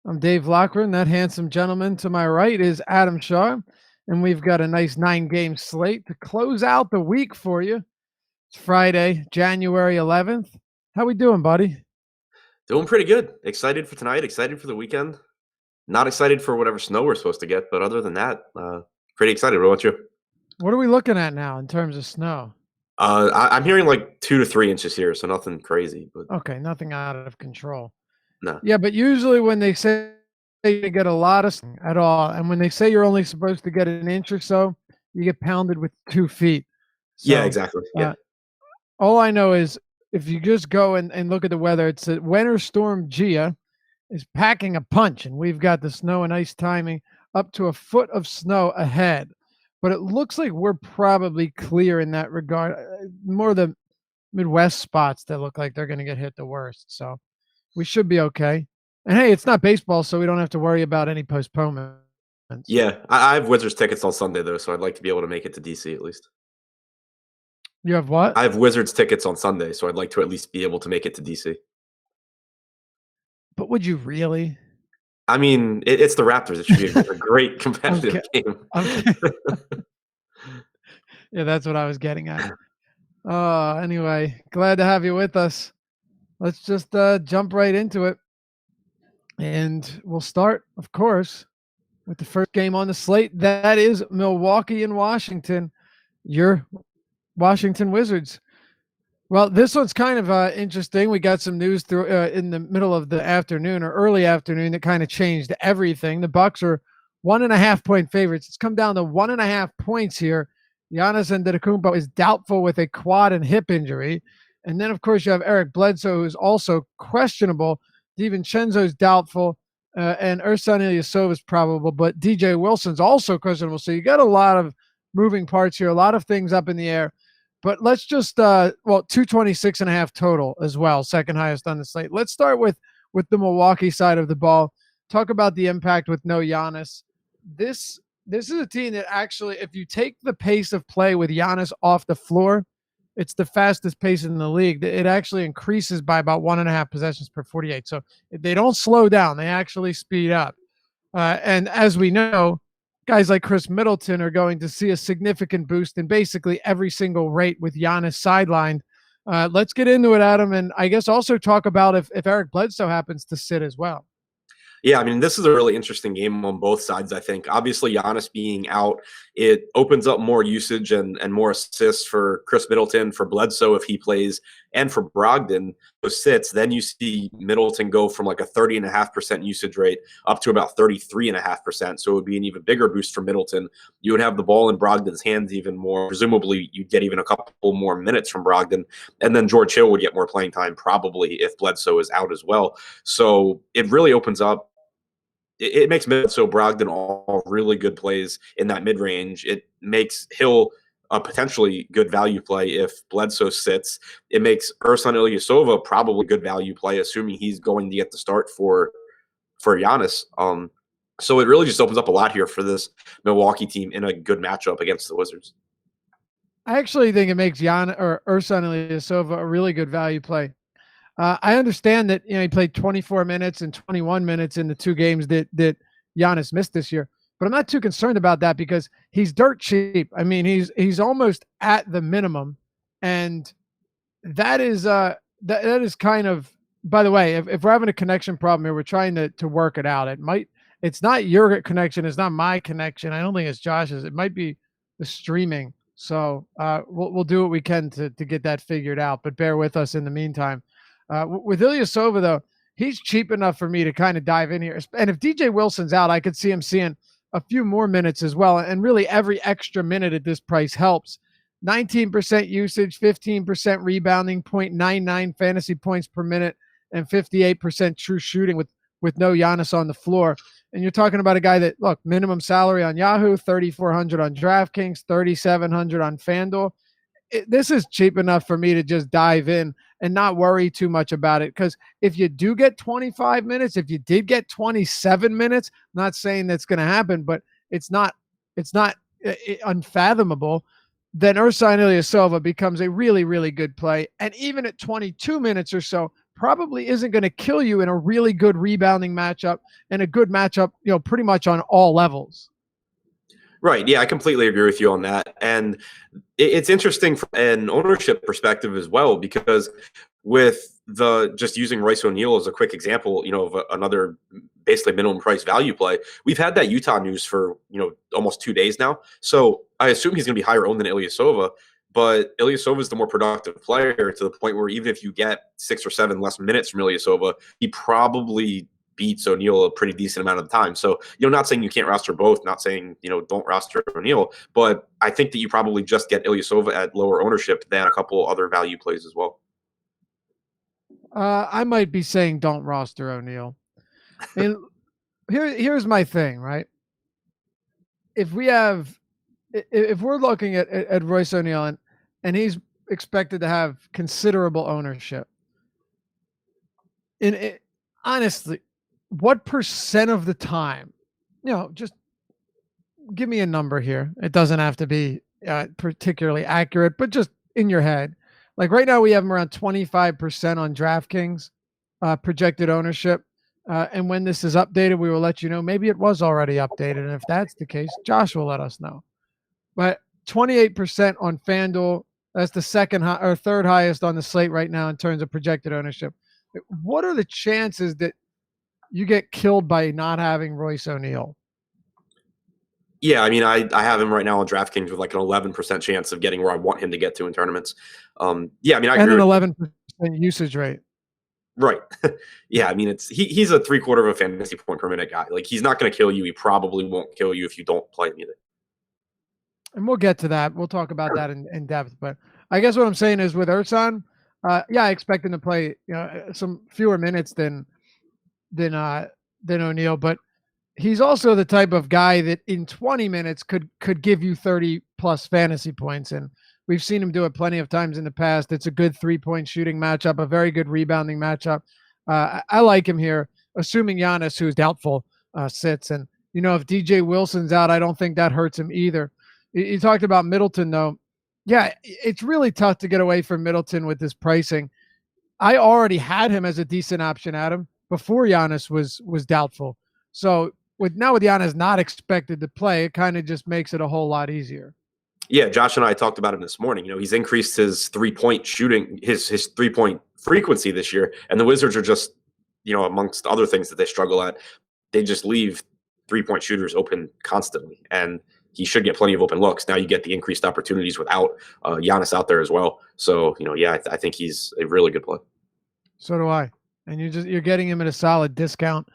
I'm Dave Lochran. That handsome gentleman to my right is Adam Shaw, and we've got a nice 9-game slate to close out the week for you. It's Friday, January 11th. How we doing, buddy? Doing pretty good. Excited for tonight. Excited for the weekend. Not excited for whatever snow we're supposed to get, but other than that, pretty excited. What about you? What are we looking at now in terms of snow? I'm hearing like 2 to 3 inches here, so nothing crazy. But Okay, nothing out of control. no, Yeah, but usually when they say you get a lot of snow at all, and when they say you're only supposed to get an inch or so, you get pounded with 2 feet. yeah, So exactly. Yeah, uh, all I know is if you just go and look at the weather, it's a winter storm Gia is packing a punch, and we've got the snow and ice timing up to a foot of snow ahead. But it looks like we're probably clear in that regard. More the Midwest spots that look like they're going to get hit the worst. So we should be okay. And hey, it's not baseball, so we don't have to worry about any postponements. yeah. I have Wizards tickets on Sunday though, so I'd like to be able to make it to DC at least. You have what? I have Wizards tickets on Sunday, so I'd like to at least be able to make it to DC. But would you really? I mean, it's the Raptors. It should be a great competitive game. Okay. Yeah, that's what I was getting at. Anyway, glad to have you with us. Let's just jump right into it. And we'll start, of course, with the first game on the slate. That is Milwaukee and Washington, your Washington Wizards. Well, this one's kind of interesting. We got some news through in the middle of the afternoon or early afternoon that kind of changed everything. The Bucks are 1.5-point favorites. It's come down to 1.5 points here. Giannis Antetokounmpo is doubtful with a quad and hip injury. And then, of course, you have Eric Bledsoe, who's also questionable. DiVincenzo's doubtful. And Ersan Ilyasova is probable. But DJ Wilson's also questionable. So you got a lot of moving parts here, a lot of things up in the air. But let's just 226.5 total as well, second highest on the slate. Let's start with the Milwaukee side of the ball. Talk about the impact with no Giannis. This is a team that actually, if you take the pace of play with Giannis off the floor, it's the fastest pace in the league. It actually increases by about 1.5 possessions per 48. So they don't slow down; they actually speed up. And as we know, guys like Chris Middleton are going to see a significant boost in basically every single rate with Giannis sidelined. Let's get into it, Adam, and I guess also talk about if Eric Bledsoe happens to sit as well. Yeah, I mean, this is a really interesting game on both sides, I think. Obviously, Giannis being out, it opens up more usage and more assists for Chris Middleton, for Bledsoe if he plays, and for Brogdon who sits. Then you see Middleton go from like a 30.5% usage rate up to about 33.5%. So it would be an even bigger boost for Middleton. You would have the ball in Brogdon's hands even more. Presumably, you'd get even a couple more minutes from Brogdon. And then George Hill would get more playing time probably if Bledsoe is out as well. So it really opens up. It makes Bledsoe, Brogdon all really good plays in that mid-range. It makes Hill a potentially good value play if Bledsoe sits. It makes Ersan Ilyasova probably good value play, assuming he's going to get the start for Giannis. So it really just opens up a lot here for this Milwaukee team in a good matchup against the Wizards. I actually think it makes Giannis or Ersan Ilyasova a really good value play. I understand that he played 24 minutes and 21 minutes in the 2 games that Giannis missed this year, but I'm not too concerned about that because he's dirt cheap. I mean, he's almost at the minimum, and that is that is kind of. By the way, if we're having a connection problem here, we're trying to work it out. It's not your connection, it's not my connection. I don't think it's Josh's. It might be the streaming. So we'll do what we can to get that figured out. But bear with us in the meantime. With Ilyasova, though, he's cheap enough for me to kind of dive in here. And if DJ Wilson's out, I could see him seeing a few more minutes as well. And really, every extra minute at this price helps. 19% usage, 15% rebounding, 0.99 fantasy points per minute, and 58% true shooting with no Giannis on the floor. And you're talking about a guy that, look, minimum salary on Yahoo, $3,400 on DraftKings, $3,700 on FanDuel. This is cheap enough for me to just dive in and not worry too much about it. Because if you do get 25 minutes, if you did get 27 minutes, I'm not saying that's going to happen, but it's not unfathomable, then Ersan Ilyasova becomes a really, really good play. And even at 22 minutes or so, probably isn't going to kill you in a really good rebounding matchup and a good matchup, pretty much on all levels. Right. Yeah, I completely agree with you on that. And it's interesting from an ownership perspective as well, because with the just using Royce O'Neal as a quick example, of another basically minimum price value play, we've had that Utah news for, almost 2 days now. So I assume he's going to be higher owned than Ilyasova, but Ilyasova is the more productive player to the point where even if you get 6 or 7 less minutes from Ilyasova, he probably beats O'Neal a pretty decent amount of the time. So, not saying you can't roster both, not saying, don't roster O'Neal, but I think that you probably just get Ilyasova at lower ownership than a couple other value plays as well. I might be saying don't roster O'Neal. And here's my thing, right? If we're looking at Royce O'Neal and he's expected to have considerable ownership, honestly, what percent of the time, just give me a number here. It doesn't have to be particularly accurate, but just in your head. Like right now, we have him around 25% on DraftKings projected ownership. And when this is updated, we will let you know. Maybe it was already updated. And if that's the case, Josh will let us know. But 28% on FanDuel. That's the third highest on the slate right now in terms of projected ownership. What are the chances that you get killed by not having Royce O'Neal? Yeah, I mean, I have him right now on DraftKings with like an 11% chance of getting where I want him to get to in tournaments. Yeah, I mean, I and agree an 11% usage rate. Right. Yeah, I mean, he's a 3/4 of a fantasy point per minute guy. Like, he's not going to kill you. He probably won't kill you if you don't play him either. And we'll get to that. We'll talk about that in depth. But I guess what I'm saying is with Ersan, I expect him to play some fewer minutes than O'Neal, but he's also the type of guy that in 20 minutes could give you 30 plus fantasy points. And we've seen him do it plenty of times in the past. It's a good 3-point shooting matchup, a very good rebounding matchup. I like him here, assuming Giannis, who's doubtful, sits. And, if DJ Wilson's out, I don't think that hurts him either. You talked about Middleton, though. Yeah, it's really tough to get away from Middleton with this pricing. I already had him as a decent option, Adam, before Giannis was doubtful. So with Giannis not expected to play, it kind of just makes it a whole lot easier. Yeah, Josh and I talked about him this morning. He's increased his 3-point shooting, his 3-point frequency this year, and the Wizards are just, amongst other things that they struggle at, they just leave 3-point shooters open constantly, and he should get plenty of open looks. Now you get the increased opportunities without Giannis out there as well. So, I think he's a really good play. So do I. And you're getting him at a solid discount.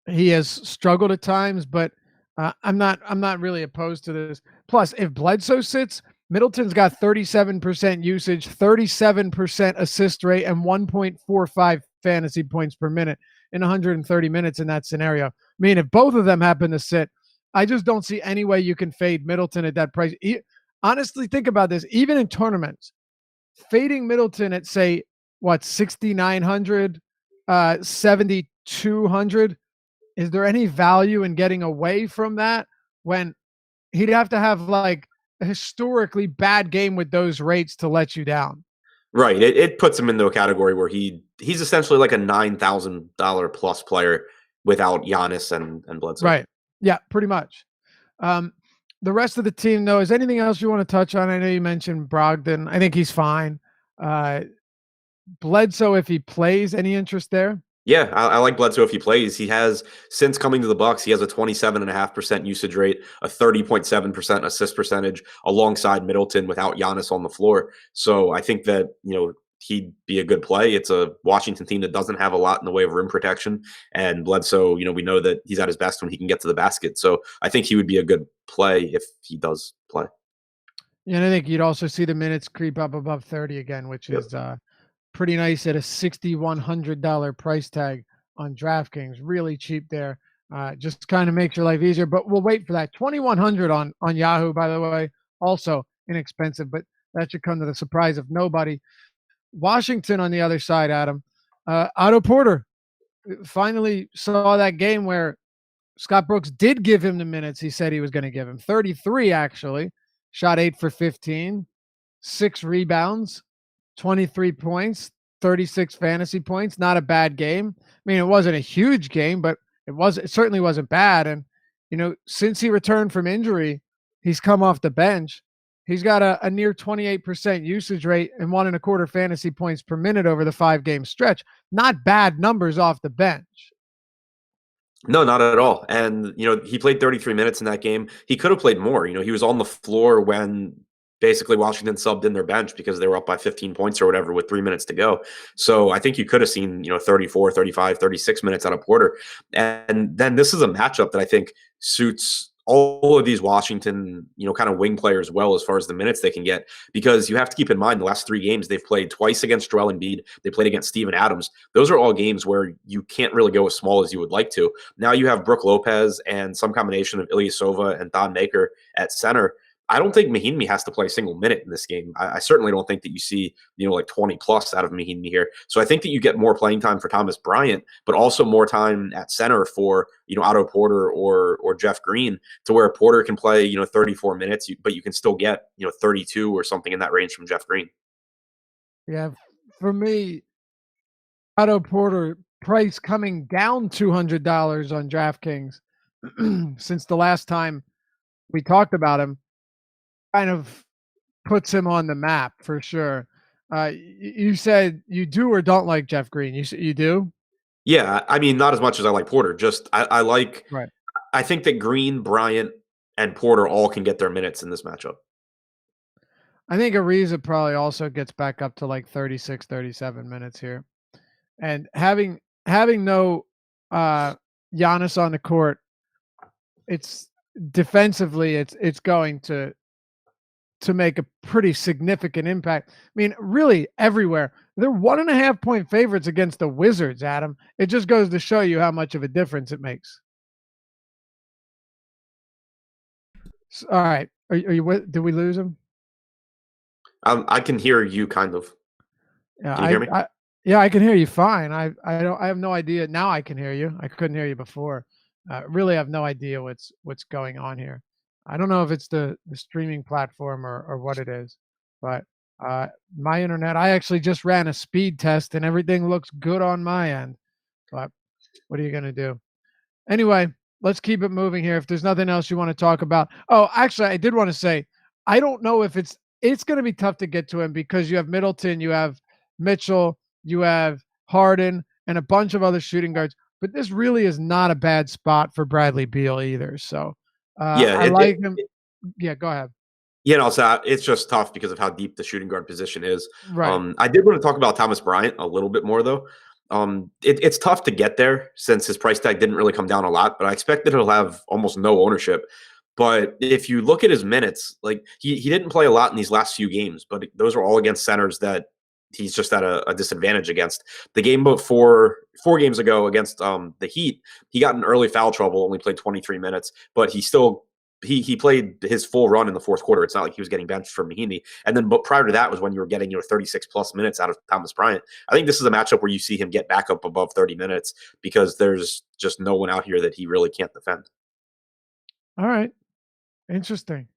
He has struggled at times, but I'm not really opposed to this. Plus, if Bledsoe sits, Middleton's got 37% usage, 37% assist rate, and 1.45 fantasy points per minute in 130 minutes in that scenario. I mean, if both of them happen to sit, I just don't see any way you can fade Middleton at that price. Honestly, think about this. Even in tournaments, fading Middleton at, say, 6,900, 7,200, is there any value in getting away from that when he'd have to have like a historically bad game with those rates to let you down? Right. It puts him into a category where he's essentially like a $9,000 plus player without Giannis and Bledsoe. Right. Yeah, pretty much. The rest of the team, though, is anything else you want to touch on? I know you mentioned Brogdon. I think he's fine. Bledsoe, if he plays, any interest there? Yeah, I like Bledsoe if he plays. He has, since coming to the Bucks, he has a 27.5% usage rate, a 30.7% assist percentage, alongside Middleton without Giannis on the floor. So I think that, he'd be a good play. It's a Washington team that doesn't have a lot in the way of rim protection. And Bledsoe, we know that he's at his best when he can get to the basket. So I think he would be a good play if he does play. Yeah, and I think you'd also see the minutes creep up above 30 again, which is pretty nice at a $6,100 price tag on DraftKings. Really cheap there. Just kind of makes your life easier. But we'll wait for that. $2,100 on Yahoo, by the way, also inexpensive, but that should come to the surprise of nobody. Washington on the other side, Adam. Otto Porter finally saw that game where Scott Brooks did give him the minutes he said he was going to give him. 33, actually. Shot 8 for 15. 6 rebounds. 23 points. 36 fantasy points. Not a bad game. I mean, it wasn't a huge game, but it certainly wasn't bad. And, since he returned from injury, he's come off the bench. He's got a near 28% usage rate and 1.25 fantasy points per minute over the 5-game stretch. Not bad numbers off the bench. No, not at all. And, he played 33 minutes in that game. He could have played more. He was on the floor when basically Washington subbed in their bench because they were up by 15 points or whatever with 3 minutes to go. So I think you could have seen, 34, 35, 36 minutes out of Porter. And then this is a matchup that I think suits all of these Washington, kind of wing players well as far as the minutes they can get, because you have to keep in mind the last 3 games they've played twice against Joel Embiid. They played against Steven Adams. Those are all games where you can't really go as small as you would like to. Now you have Brook Lopez and some combination of Ilyasova and Don Maker at center. I don't think Mahinmi has to play a single minute in this game. I certainly don't think that you see, like 20 plus out of Mahinmi here. So I think that you get more playing time for Thomas Bryant, but also more time at center for, Otto Porter or Jeff Green, to where Porter can play, 34 minutes, but you can still get, 32 or something in that range from Jeff Green. Yeah, for me, Otto Porter price coming down $200 on DraftKings since the last time we talked about him kind of puts him on the map for sure. You said you do or don't like Jeff Green. You do? Yeah, I mean, not as much as I like Porter. Just I like. Right. I think that Green, Bryant, and Porter all can get their minutes in this matchup. I think Ariza probably also gets back up to like 36, 37 minutes here. And having no Giannis on the court, it's defensively it's going to make a pretty significant impact. I mean, really everywhere. They're 1.5 point favorites against the Wizards, Adam. It just goes to show you how much of a difference it makes. All right. Are you did we lose him? I can hear you kind of. Yeah, can you hear me? Yeah, I can hear you fine. I have no idea. Now I can hear you. I couldn't hear you before. Really have no idea what's going on here. I don't know if it's the streaming platform or what it is, but my internet, I actually just ran a speed test and everything looks good on my end, but what are you going to do? Anyway, let's keep it moving here. If there's nothing else you want to talk about. Oh, actually, I did want to say, I don't know if it's going to be tough to get to him because you have Middleton, you have Mitchell, you have Harden, and a bunch of other shooting guards, but this really is not a bad spot for Bradley Beal either. So I like him. Yeah, go ahead. Yeah, so it's just tough because of how deep the shooting guard position is. Right. I did want to talk about Thomas Bryant a little bit more, though. It's tough to get there since his price tag didn't really come down a lot, but I expect that he'll have almost no ownership. But if you look at his minutes, like he didn't play a lot in these last few games, but those are all against centers that he's just at a disadvantage against. The game before 4 games ago against the Heat, he got in early foul trouble, only played 23 minutes, but he still he played his full run in the fourth quarter. It's not like he was getting benched for Mahinmi. And then, but prior to that was when you were getting 36 plus minutes out of Thomas Bryant. I think this is a matchup where you see him get back up above 30 minutes because there's just no one out here that he really can't defend. All right. Interesting.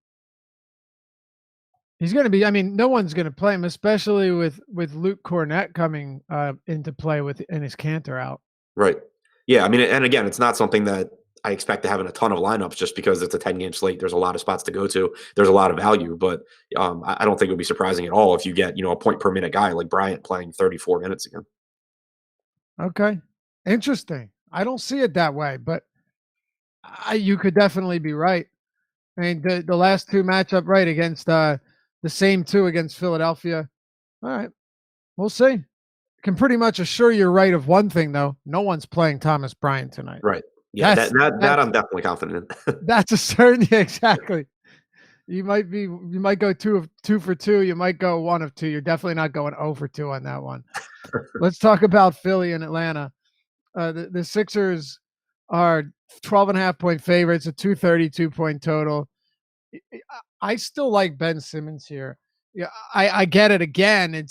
He's going to be, I mean, no one's going to play him, especially with Luke Cornett coming into play with Enes Kanter out. Right. Yeah. I mean, and again, it's not something that I expect to have in a ton of lineups just because it's a 10-game slate. There's a lot of spots to go to. There's a lot of value, but I don't think it would be surprising at all if you get, a point per minute guy like Bryant playing 34 minutes again. Okay. Interesting. I don't see it that way, but you could definitely be right. I mean, the last 2 matchup right against the same 2 against Philadelphia. All right. We'll see. Can pretty much assure you're right of one thing, though. No one's playing Thomas Bryant tonight. Right. Yeah, that I'm definitely confident in. That's a certain, yeah, exactly. You might go 2 for 2. You might go 1 of 2. You're definitely not going 0 for 2 on that one. Let's talk about Philly and Atlanta. The Sixers are 12.5 point favorites, a 232 point total. I still like Ben Simmons here. Yeah, I get it. Again,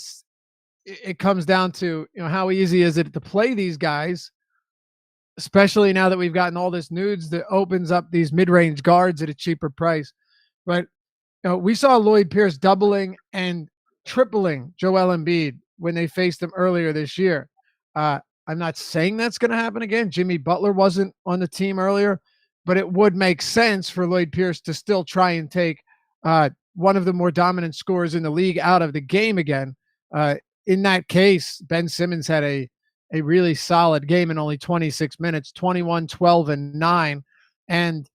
it comes down to how easy is it to play these guys, especially now that we've gotten all this news that opens up these mid-range guards at a cheaper price. But we saw Lloyd Pierce doubling and tripling Joel Embiid when they faced him earlier this year. I'm not saying that's going to happen again. Jimmy Butler wasn't on the team earlier, but it would make sense for Lloyd Pierce to still try and take one of the more dominant scorers in the league out of the game again. In that case, Ben Simmons had a really solid game in only 26 minutes, 21, 12, and 9. And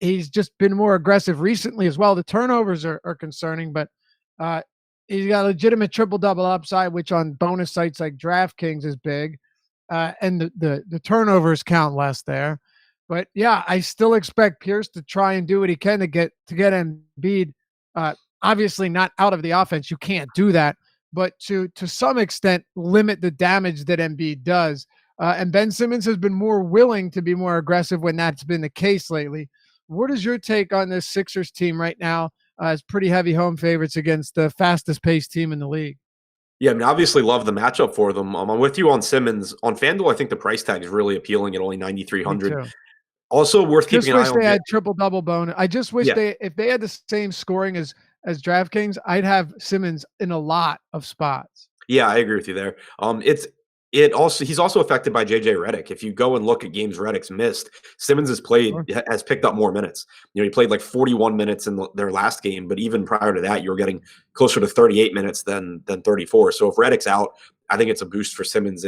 he's just been more aggressive recently as well. The turnovers are concerning, but he's got a legitimate triple-double upside, which on bonus sites like DraftKings is big. And the turnovers count less there. But yeah, I still expect Pierce to try and do what he can to get Embiid. Obviously not out of the offense. You can't do that. But to some extent, limit the damage that Embiid does. And Ben Simmons has been more willing to be more aggressive when that's been the case lately. What is your take on this Sixers team right now as pretty heavy home favorites against the fastest-paced team in the league? Yeah, I mean, obviously love the matchup for them. I'm with you on Simmons. On FanDuel, I think the price tag is really appealing at only 9,300. Also worth keeping an eye on. Just wish they had triple-double bonus. I just wish if they had the same scoring as DraftKings, I'd have Simmons in a lot of spots. Yeah, I agree with you there. He's also affected by JJ Redick. If you go and look at games Redick's missed, Simmons has picked up more minutes. He played like 41 minutes in their last game, but even prior to that, you were getting closer to 38 minutes than 34. So if Redick's out, I think it's a boost for Simmons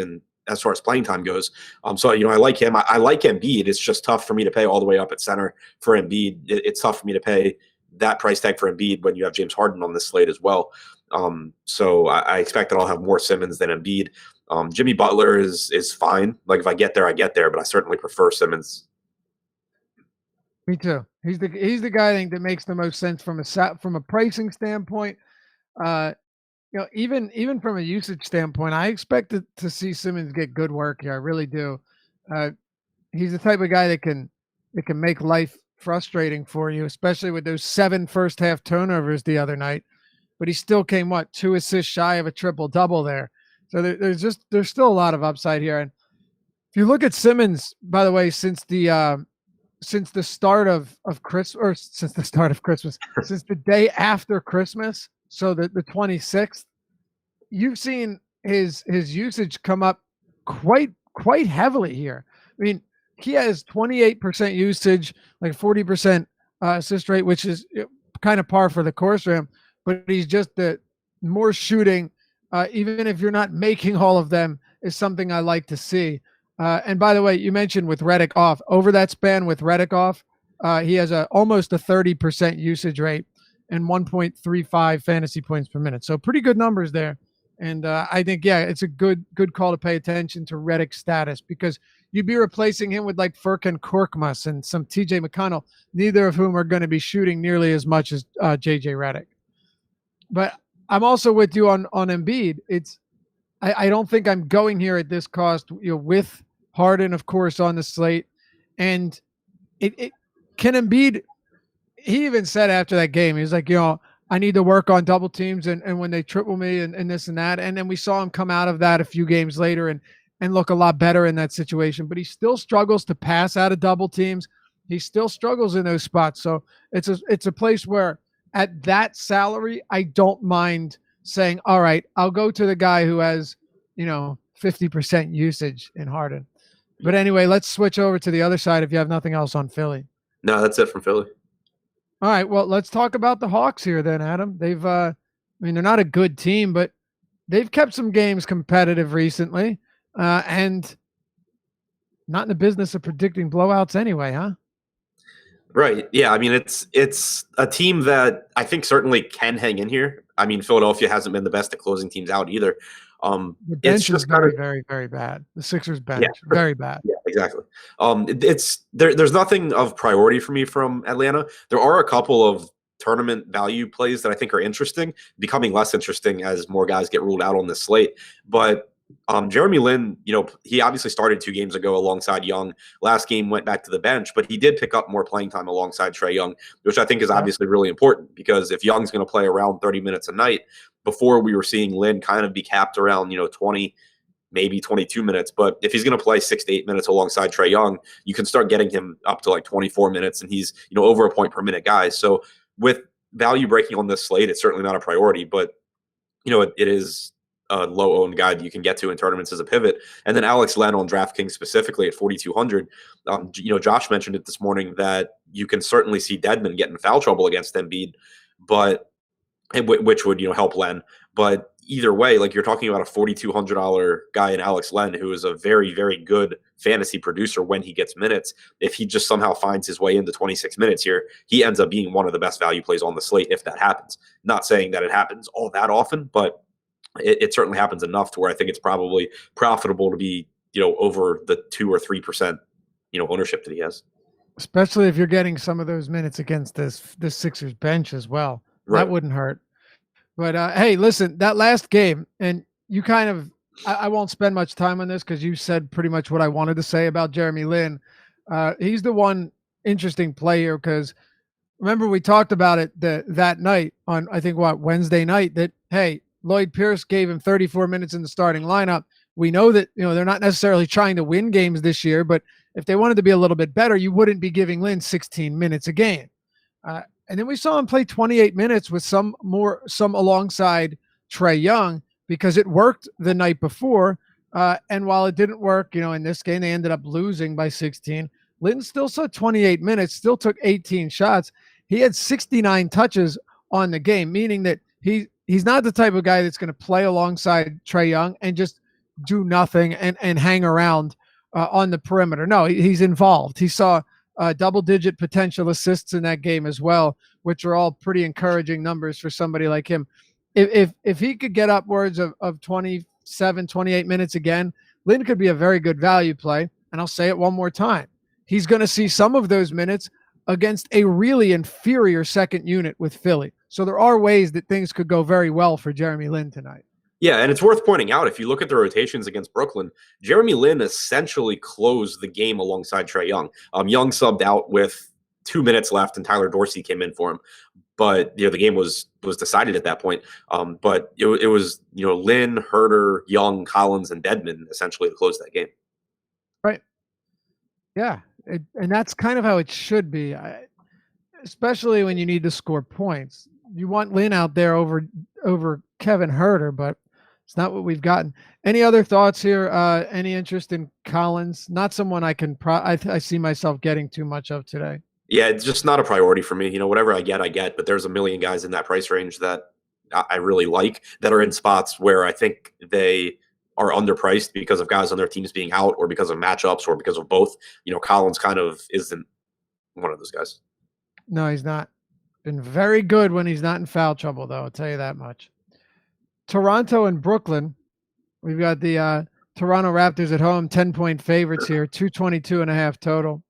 as far as playing time goes. So I like him. I like Embiid. It's just tough for me to pay all the way up at center for Embiid. It's tough for me to pay that price tag for Embiid when you have James Harden on this slate as well. So I expect that I'll have more Simmons than Embiid. Jimmy Butler is fine. Like if I get there, I get there, but I certainly prefer Simmons. Me too. He's the guy I think that makes the most sense from a pricing standpoint. Even from a usage standpoint, I expect to see Simmons get good work here. I really do. He's the type of guy that can make life frustrating for you, especially with those 7 first half turnovers the other night. But he still came 2 assists shy of a triple double there. So there's still a lot of upside here. And if you look at Simmons, by the way, since the start of Christmas, or since the start of Christmas, since the day after Christmas, so the 26th, you've seen his usage come up quite heavily here. I mean, he has 28% usage, like 40% assist rate, which is kind of par for the course for him. But he's just the more shooting, even if you're not making all of them, is something I like to see. And by the way, you mentioned with Redick off, over that span with Redick off, he has almost a 30% usage rate and 1.35 fantasy points per minute. So pretty good numbers there. And I think, it's a good call to pay attention to Redick's status, because you'd be replacing him with like Furkan Korkmaz and some TJ McConnell, neither of whom are going to be shooting nearly as much as JJ Redick. But I'm also with you on Embiid. I don't think I'm going here at this cost, with Harden, of course, on the slate. And it can Embiid, he even said after that game, he was like, I need to work on double teams and when they triple me and this and that. And then we saw him come out of that a few games later and look a lot better in that situation. But he still struggles to pass out of double teams. He still struggles in those spots. So it's a place where at that salary, I don't mind saying, all right, I'll go to the guy who has, 50% usage in Harden. But anyway, let's switch over to the other side if you have nothing else on Philly. No, that's it from Philly. All right, well, let's talk about the Hawks here then, Adam. They've, they're not a good team, but they've kept some games competitive recently, and not in the business of predicting blowouts anyway, huh? Right. Yeah. I mean, it's a team that I think certainly can hang in here. I mean, Philadelphia hasn't been the best at closing teams out either. The bench is very, very, very bad. The Sixers bench, very bad. Yeah, exactly. There's nothing of priority for me from Atlanta. There are a couple of tournament value plays that I think are interesting, becoming less interesting as more guys get ruled out on this slate. But Jeremy Lin, he obviously started 2 games ago alongside Young. Last game went back to the bench, but he did pick up more playing time alongside Trae Young, which I think is obviously really important, because if Young's going to play around 30 minutes a night, before we were seeing Lin kind of be capped around 20, maybe 22 minutes. But if he's going to play 6 to 8 minutes alongside Trae Young, you can start getting him up to like 24 minutes, and he's over a point per minute guy. So with value breaking on this slate, it's certainly not a priority, but it is a low-owned guy that you can get to in tournaments as a pivot. And then Alex Len on DraftKings specifically at 4,200. Josh mentioned it this morning that you can certainly see Dedmon get in foul trouble against Embiid, but which would help Len. But either way, like you're talking about a $4,200 guy in Alex Len, who is a very, very good fantasy producer when he gets minutes. If he just somehow finds his way into 26 minutes here, he ends up being one of the best value plays on the slate if that happens. Not saying that it happens all that often, but it certainly happens enough to where I think it's probably profitable to be over the 2 or 3% ownership that he has. Especially if you're getting some of those minutes against this Sixers bench as well. Right. That wouldn't hurt. But hey, listen, that last game, and you kind of, I won't spend much time on this because you said pretty much what I wanted to say about Jeremy Lin. He's the one interesting player because remember we talked about it that night on, I think, Wednesday night, that, hey, Lloyd Pierce gave him 34 minutes in the starting lineup. We know that, they're not necessarily trying to win games this year, but if they wanted to be a little bit better, you wouldn't be giving Lin 16 minutes a game. And then we saw him play 28 minutes with some alongside Trae Young because it worked the night before. And while it didn't work, in this game, they ended up losing by 16. Lin still saw 28 minutes, still took 18 shots. He had 69 touches on the game, meaning that he's not the type of guy that's going to play alongside Trae Young and just do nothing and hang around on the perimeter. No, he's involved. He saw double-digit potential assists in that game as well, which are all pretty encouraging numbers for somebody like him. If he could get upwards of 27, 28 minutes again, Lin could be a very good value play. And I'll say it one more time. He's going to see some of those minutes against a really inferior second unit with Philly. So there are ways that things could go very well for Jeremy Lin tonight. Yeah, and it's worth pointing out, if you look at the rotations against Brooklyn, Jeremy Lin essentially closed the game alongside Trae Young. Young subbed out with 2 minutes left, and Tyler Dorsey came in for him. But the game was decided at that point. But it was Lin, Herter, Young, Collins, and Dedmon essentially to close that game. Right. Yeah, and that's kind of how it should be, especially when you need to score points. You want Lin out there over Kevin Herter, but it's not what we've gotten. Any other thoughts here? Any interest in Collins? Not someone I see myself getting too much of today. Yeah, it's just not a priority for me. Whatever I get. But there's a million guys in that price range that I really like that are in spots where I think they are underpriced because of guys on their teams being out or because of matchups or because of both. Collins kind of isn't one of those guys. No, he's not. Been very good when he's not in foul trouble, though. I'll tell you that much. Toronto and Brooklyn. We've got the Toronto Raptors at home, 10-point favorites here, 222.5 total.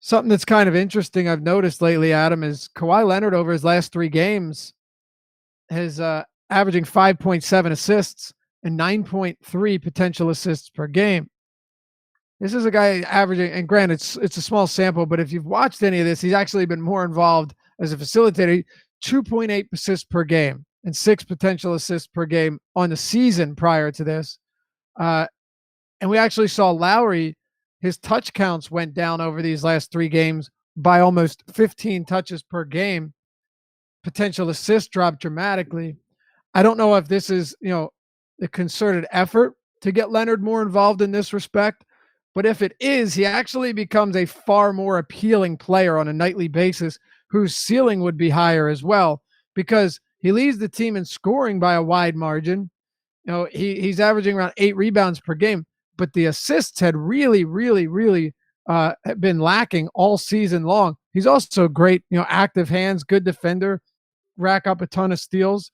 Something that's kind of interesting I've noticed lately, Adam, is Kawhi Leonard over his last 3 games is averaging 5.7 assists and 9.3 potential assists per game. This is a guy averaging, and granted, it's a small sample, but if you've watched any of this, he's actually been more involved as a facilitator. 2.8 assists per game and 6 potential assists per game on the season prior to this. And we actually saw Lowry, his touch counts went down over these last 3 games by almost 15 touches per game. Potential assists dropped dramatically. I don't know if this is, a concerted effort to get Leonard more involved in this respect, but if it is, he actually becomes a far more appealing player on a nightly basis whose ceiling would be higher as well because he leads the team in scoring by a wide margin. He's averaging around 8 rebounds per game, but the assists had really, really, really been lacking all season long. He's also great, active hands, good defender, rack up a ton of steals.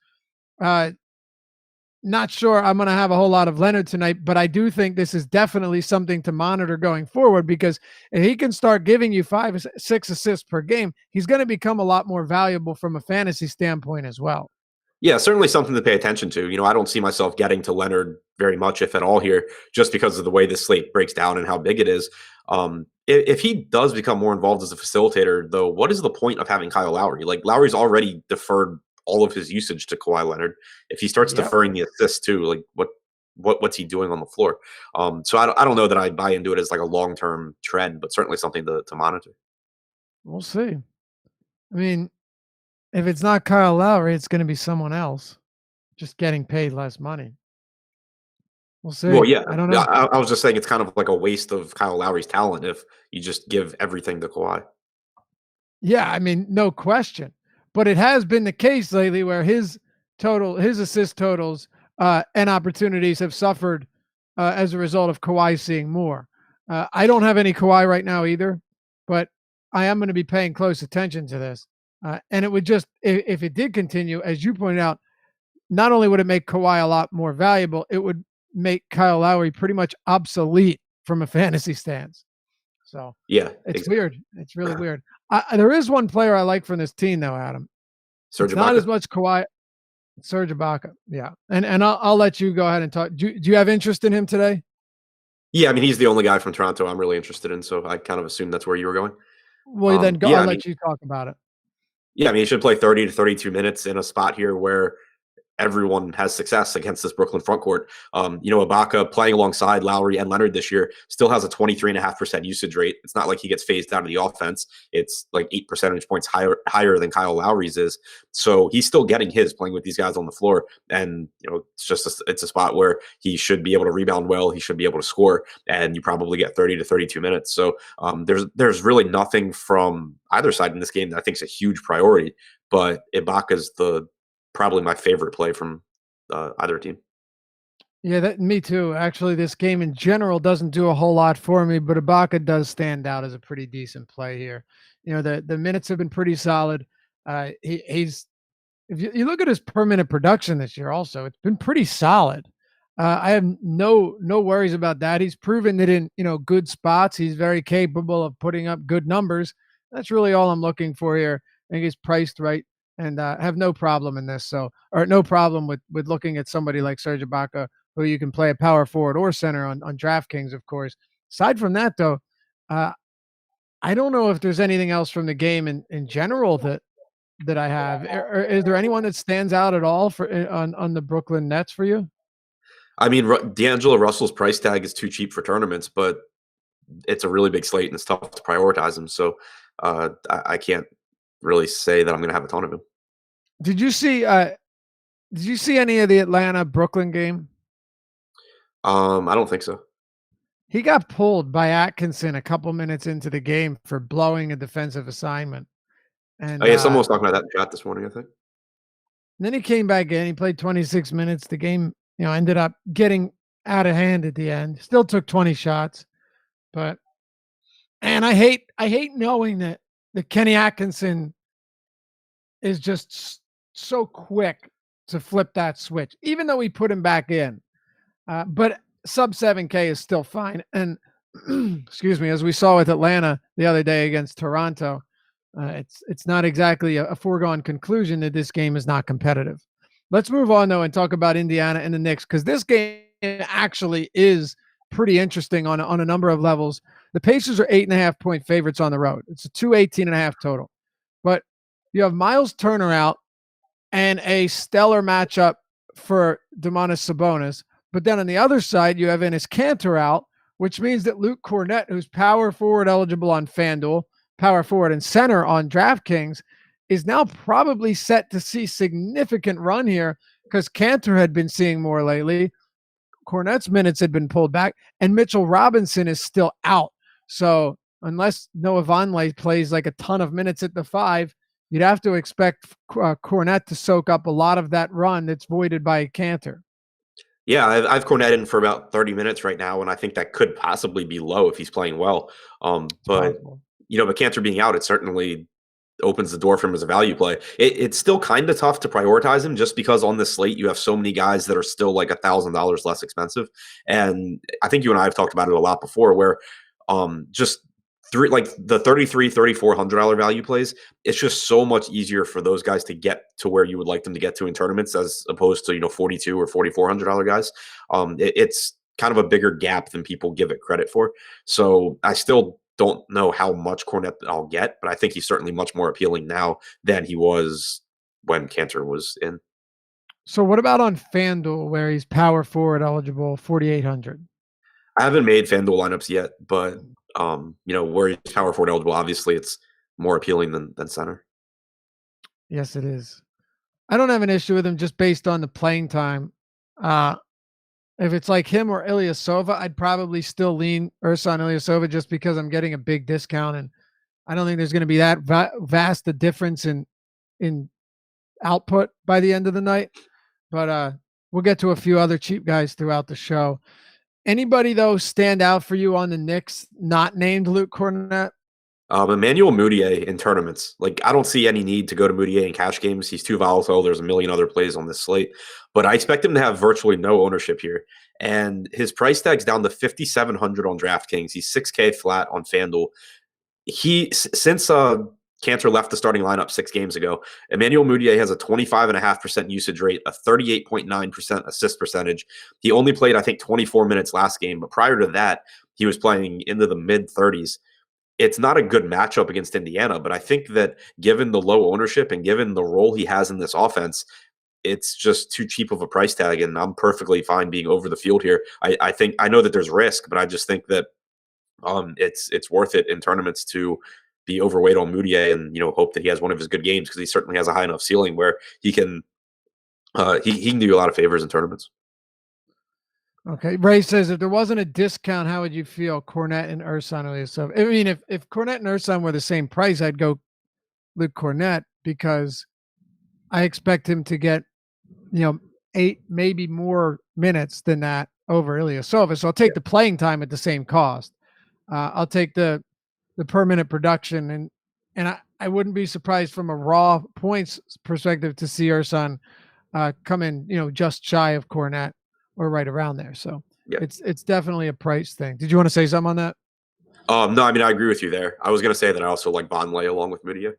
Not sure I'm going to have a whole lot of Leonard tonight, but I do think this is definitely something to monitor going forward because if he can start giving you 5 or 6 assists per game, he's going to become a lot more valuable from a fantasy standpoint as well. Yeah, certainly something to pay attention to. I don't see myself getting to Leonard very much, if at all, here, just because of the way this slate breaks down and how big it is. If he does become more involved as a facilitator, though, what is the point of having Kyle Lowry? Like, Lowry's already deferred all of his usage to Kawhi Leonard. If he starts deferring the assists too, like what's he doing on the floor? So I don't know that I buy into it as like a long-term trend, but certainly something to monitor. We'll see. I mean, if it's not Kyle Lowry, it's going to be someone else. just getting paid less money. We'll Well, see. yeah. I don't Yeah, know. I was just saying it's kind of like a waste of Kyle Lowry's talent if you just give everything to Kawhi. Yeah, I mean, no question. But it has been the case lately where his assist totals and opportunities have suffered as a result of Kawhi seeing more. I don't have any Kawhi right now either, but I am going to be paying close attention to this. And it would just, if it did continue, as you pointed out, not only would it make Kawhi a lot more valuable, it would make Kyle Lowry pretty much obsolete from a fantasy stance. So Yeah, it's exactly. weird. It's really weird. There is one player I like from this team, though, Adam. Serge It's not Ibaka? as much Kawhi. Serge Ibaka. Yeah, and I'll let you go ahead and talk. Do you have interest in him today? Yeah, I mean, he's the only guy from Toronto I'm really interested in, so I kind of assumed that's where you were going. Well, then go. Yeah, I'll I mean, let you talk about it. yeah, I mean, he should play 30 to 32 minutes in a spot here where everyone has success against this Brooklyn front court. Ibaka playing alongside Lowry and Leonard this year still has a 23.5% usage rate. It's not like he gets phased out of the offense. It's like 8 percentage points higher than Kyle Lowry's is. So he's still getting his playing with these guys on the floor. And, it's a spot where he should be able to rebound well. He should be able to score. And you probably get 30 to 32 minutes. So there's really nothing from either side in this game that I think is a huge priority. But Ibaka's probably my favorite play from either team. Yeah, me too. Actually, this game in general doesn't do a whole lot for me, but Ibaka does stand out as a pretty decent play here. The minutes have been pretty solid. He's if you look at his per minute production this year, also it's been pretty solid. I have no worries about that. He's proven that in good spots, he's very capable of putting up good numbers. That's really all I'm looking for here. I think he's priced right, and have no problem in this. Or no problem with looking at somebody like Serge Ibaka, who you can play a power forward or center on DraftKings, of course. Aside from that, though, I don't know if there's anything else from the game in general that I have. Is there anyone that stands out at all for on the Brooklyn Nets for you? I mean, D'Angelo Russell's price tag is too cheap for tournaments, but it's a really big slate and it's tough to prioritize him. So I can't really say that I'm going to have a ton of him. Did you see? Did you see any of the Atlanta Brooklyn game? I don't think so. He got pulled by Atkinson a couple minutes into the game for blowing a defensive assignment, Oh and yeah, someone was talking about that in the chat this morning, I think. then he came back in. He played 26 minutes. The game, ended up getting out of hand at the end. Still took 20 shots, but and I hate knowing that Kenny Atkinson is just so quick to flip that switch, even though we put him back in. But sub 7K is still fine. And excuse me, as we saw with Atlanta the other day against Toronto, it's not exactly a foregone conclusion that this game is not competitive. Let's move on, though, and talk about Indiana and the Knicks, because this game actually is pretty interesting on a number of levels. The Pacers are 8.5-point favorites on the road. It's a 218.5 total. But you have Miles Turner out and a stellar matchup for Domantas Sabonis. But then on the other side, you have Enes Kanter out, which means that Luke Cornett, who's power forward eligible on FanDuel, power forward and center on DraftKings, is now probably set to see significant run here because Kanter had been seeing more lately. Cornett's minutes had been pulled back, and Mitchell Robinson is still out. So unless Noah Vonleh plays like a ton of minutes at the 5, you'd have to expect Cornett to soak up a lot of that run that's voided by Kanter. Yeah, I've Cornett in for about 30 minutes right now, and I think that could possibly be low if he's playing well. But Kanter being out, it certainly opens the door for him as a value play. It's still kind of tough to prioritize him just because on this slate you have so many guys that are still like $1,000 less expensive. And I think you and I have talked about it a lot before where just the $3,300-$3,400 value plays, it's just so much easier for those guys to get to where you would like them to get to in tournaments as opposed to $4,200 or $4,400 guys. It's kind of a bigger gap than people give it credit for. So I still don't know how much Cornett I'll get, but I think he's certainly much more appealing now than he was when Kanter was in. So what about on FanDuel where he's power forward eligible, 4,800? I haven't made FanDuel lineups yet, but where he's power forward eligible, obviously it's more appealing than center. Yes, it is. I don't have an issue with him just based on the playing time. If it's like him or Ilyasova, I'd probably still lean Ersan Ilyasova just because I'm getting a big discount, and I don't think there's going to be that vast a difference in output by the end of the night. But we'll get to a few other cheap guys throughout the show. Anybody though stand out for you on the Knicks not named Luke Cornett? Emmanuel Mudiay in tournaments. Like, I don't see any need to go to Mudiay in cash games. He's too volatile. There's a million other plays on this slate. But I expect him to have virtually no ownership here. And his price tag's down to 5,700 on DraftKings. He's 6K flat on FanDuel. Since Cantor left the starting lineup 6 games ago, Emmanuel Mudiay has a 25.5% usage rate, a 38.9% assist percentage. He only played, I think, 24 minutes last game. But prior to that, he was playing into the mid-30s. It's not a good matchup against Indiana, but I think that given the low ownership and given the role he has in this offense, it's just too cheap of a price tag, and I'm perfectly fine being over the field here. I know that there's risk, but I just think that it's worth it in tournaments to be overweight on Mudiay and hope that he has one of his good games, because he certainly has a high enough ceiling where he can he can do you a lot of favors in tournaments. Okay. Ray says, if there wasn't a discount, how would you feel? Cornett and Ersan Ilyasova. I mean, if Cornett and Ersan were the same price, I'd go Luke Cornett because I expect him to get, 8, maybe more minutes than that over Ilyasova. So I'll take the playing time at the same cost. I'll take the per minute production, and I wouldn't be surprised from a raw points perspective to see Ersan come in, just shy of Cornett or right around there. So it's definitely a price thing. Did you want to say something on that? No, I mean, I agree with you there. I was going to say that I also like Vonleh along with Mudiay.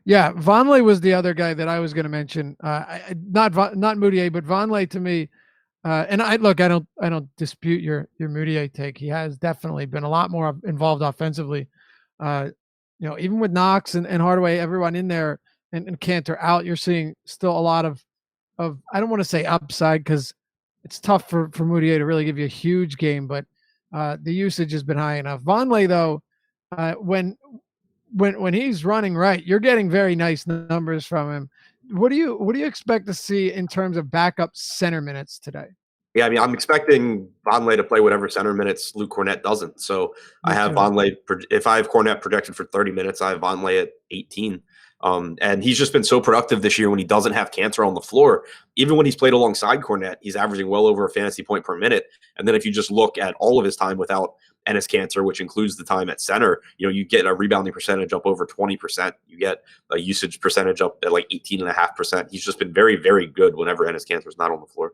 Yeah, Vonleh was the other guy that I was going to mention. Not Mudiay, but Vonleh to me. And I don't dispute your Mudiay take. He has definitely been a lot more involved offensively. Even with Knox and Hardaway, everyone in there, and Cantor out, you're seeing still a lot of I don't want to say upside because it's tough for Mudiay to really give you a huge game, but the usage has been high enough. Vonleh, though, when he's running right, you're getting very nice numbers from him. What do you expect to see in terms of backup center minutes today? Yeah, I mean, I'm expecting Vonleh to play whatever center minutes Luke Cornett doesn't. So I have Vonleh. If I have Cornett projected for 30 minutes, I have Vonleh at 18. And he's just been so productive this year when he doesn't have Cantor on the floor. Even when he's played alongside Cornett, he's averaging well over a fantasy point per minute. And then if you just look at all of his time without Enes Cantor, which includes the time at center, you get a rebounding percentage up over 20%. You get a usage percentage up at like 18.5%. He's just been very, very good whenever Enes Cantor is not on the floor.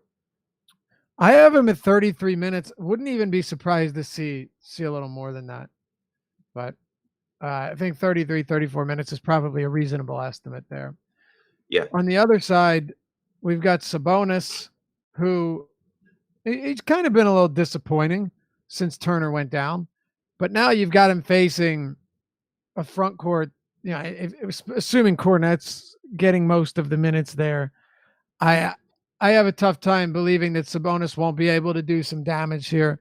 I have him at 33 minutes. Wouldn't even be surprised to see a little more than that. But I think 33, 34 minutes is probably a reasonable estimate there. Yeah. On the other side, we've got Sabonis, who he's kind of been a little disappointing since Turner went down. But now you've got him facing a front court, assuming Cornett's getting most of the minutes there. I have a tough time believing that Sabonis won't be able to do some damage here.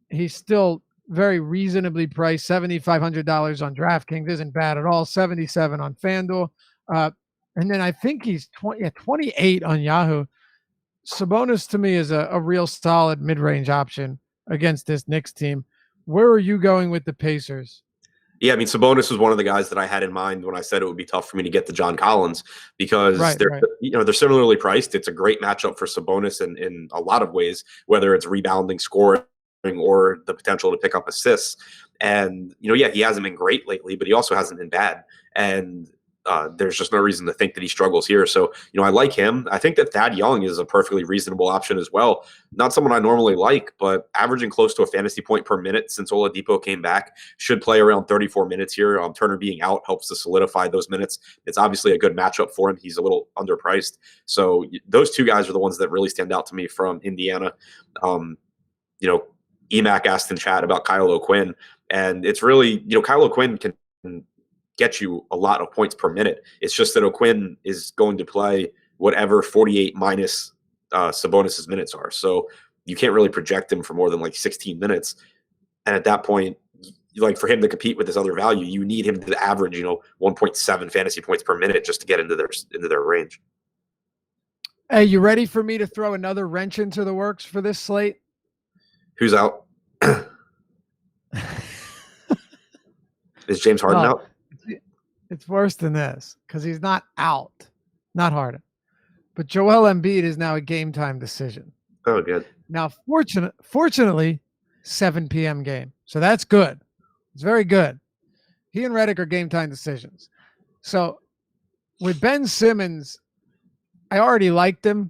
He's still very reasonably priced. $7,500 on DraftKings isn't bad at all. 77 on FanDuel. And then I think he's 28 on Yahoo. Sabonis to me is a real solid mid-range option against this Knicks team. Where are you going with the Pacers? Yeah, I mean, Sabonis was one of the guys that I had in mind when I said it would be tough for me to get to John Collins because they're similarly priced. It's a great matchup for Sabonis in a lot of ways, whether it's rebounding, scoring, or the potential to pick up assists. And, he hasn't been great lately, but he also hasn't been bad. And there's just no reason to think that he struggles here. So, I like him. I think that Thad Young is a perfectly reasonable option as well. Not someone I normally like, but averaging close to a fantasy point per minute since Oladipo came back. Should play around 34 minutes here. Turner being out helps to solidify those minutes. It's obviously a good matchup for him. He's a little underpriced. So those two guys are the ones that really stand out to me from Indiana. EMAC asked in chat about Kyle O'Quinn, and it's really, Kyle O'Quinn can get you a lot of points per minute. It's just that O'Quinn is going to play whatever 48 minus Sabonis's minutes are. So you can't really project him for more than like 16 minutes. And at that point, like for him to compete with this other value, you need him to average, 1.7 fantasy points per minute just to get into their range. Hey, you ready for me to throw another wrench into the works for this slate? Who's out? Is James Harden out? It's worse than this because he's not out, not Harden. But Joel Embiid is now a game time decision. Oh, good. Now, fortunately, 7 p.m. game. So that's good. It's very good. He and Redick are game time decisions. So with Ben Simmons, I already liked him.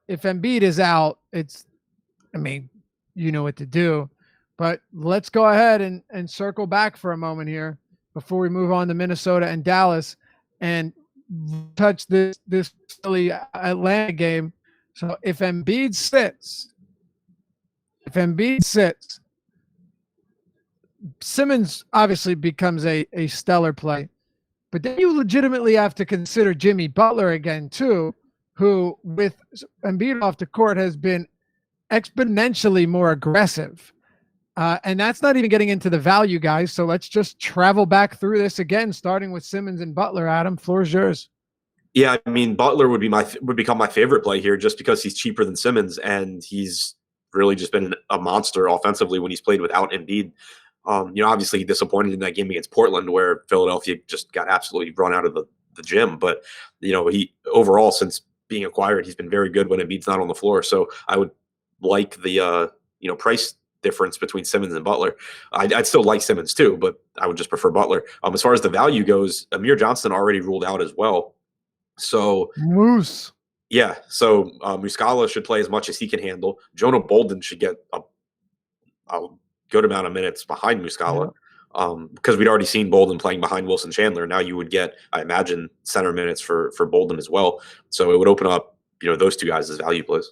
If Embiid is out, you know what to do. But let's go ahead and circle back for a moment here before we move on to Minnesota and Dallas and touch this silly Atlanta game. So if Embiid sits, Simmons obviously becomes a stellar play. But then you legitimately have to consider Jimmy Butler again, too, who, with Embiid off the court, has been exponentially more aggressive. And that's not even getting into the value, guys. So let's just travel back through this again, starting with Simmons and Butler. Adam, floor is yours. Yeah, I mean, Butler would become my favorite play here just because he's cheaper than Simmons, and he's really just been a monster offensively when he's played without Embiid. Obviously he disappointed in that game against Portland where Philadelphia just got absolutely run out of the gym. But, he overall, since being acquired, he's been very good when Embiid's not on the floor. So I would like the, price difference between Simmons and Butler. I'd still like Simmons too, but I would just prefer Butler. As far as the value goes, Amir Johnson already ruled out as well. So Moose. Yeah. So Muscala should play as much as he can handle. Jonah Bolden should get a good amount of minutes behind Muscala because we'd already seen Bolden playing behind Wilson Chandler. Now you would get, I imagine, center minutes for Bolden as well. So it would open up, those two guys as value plays.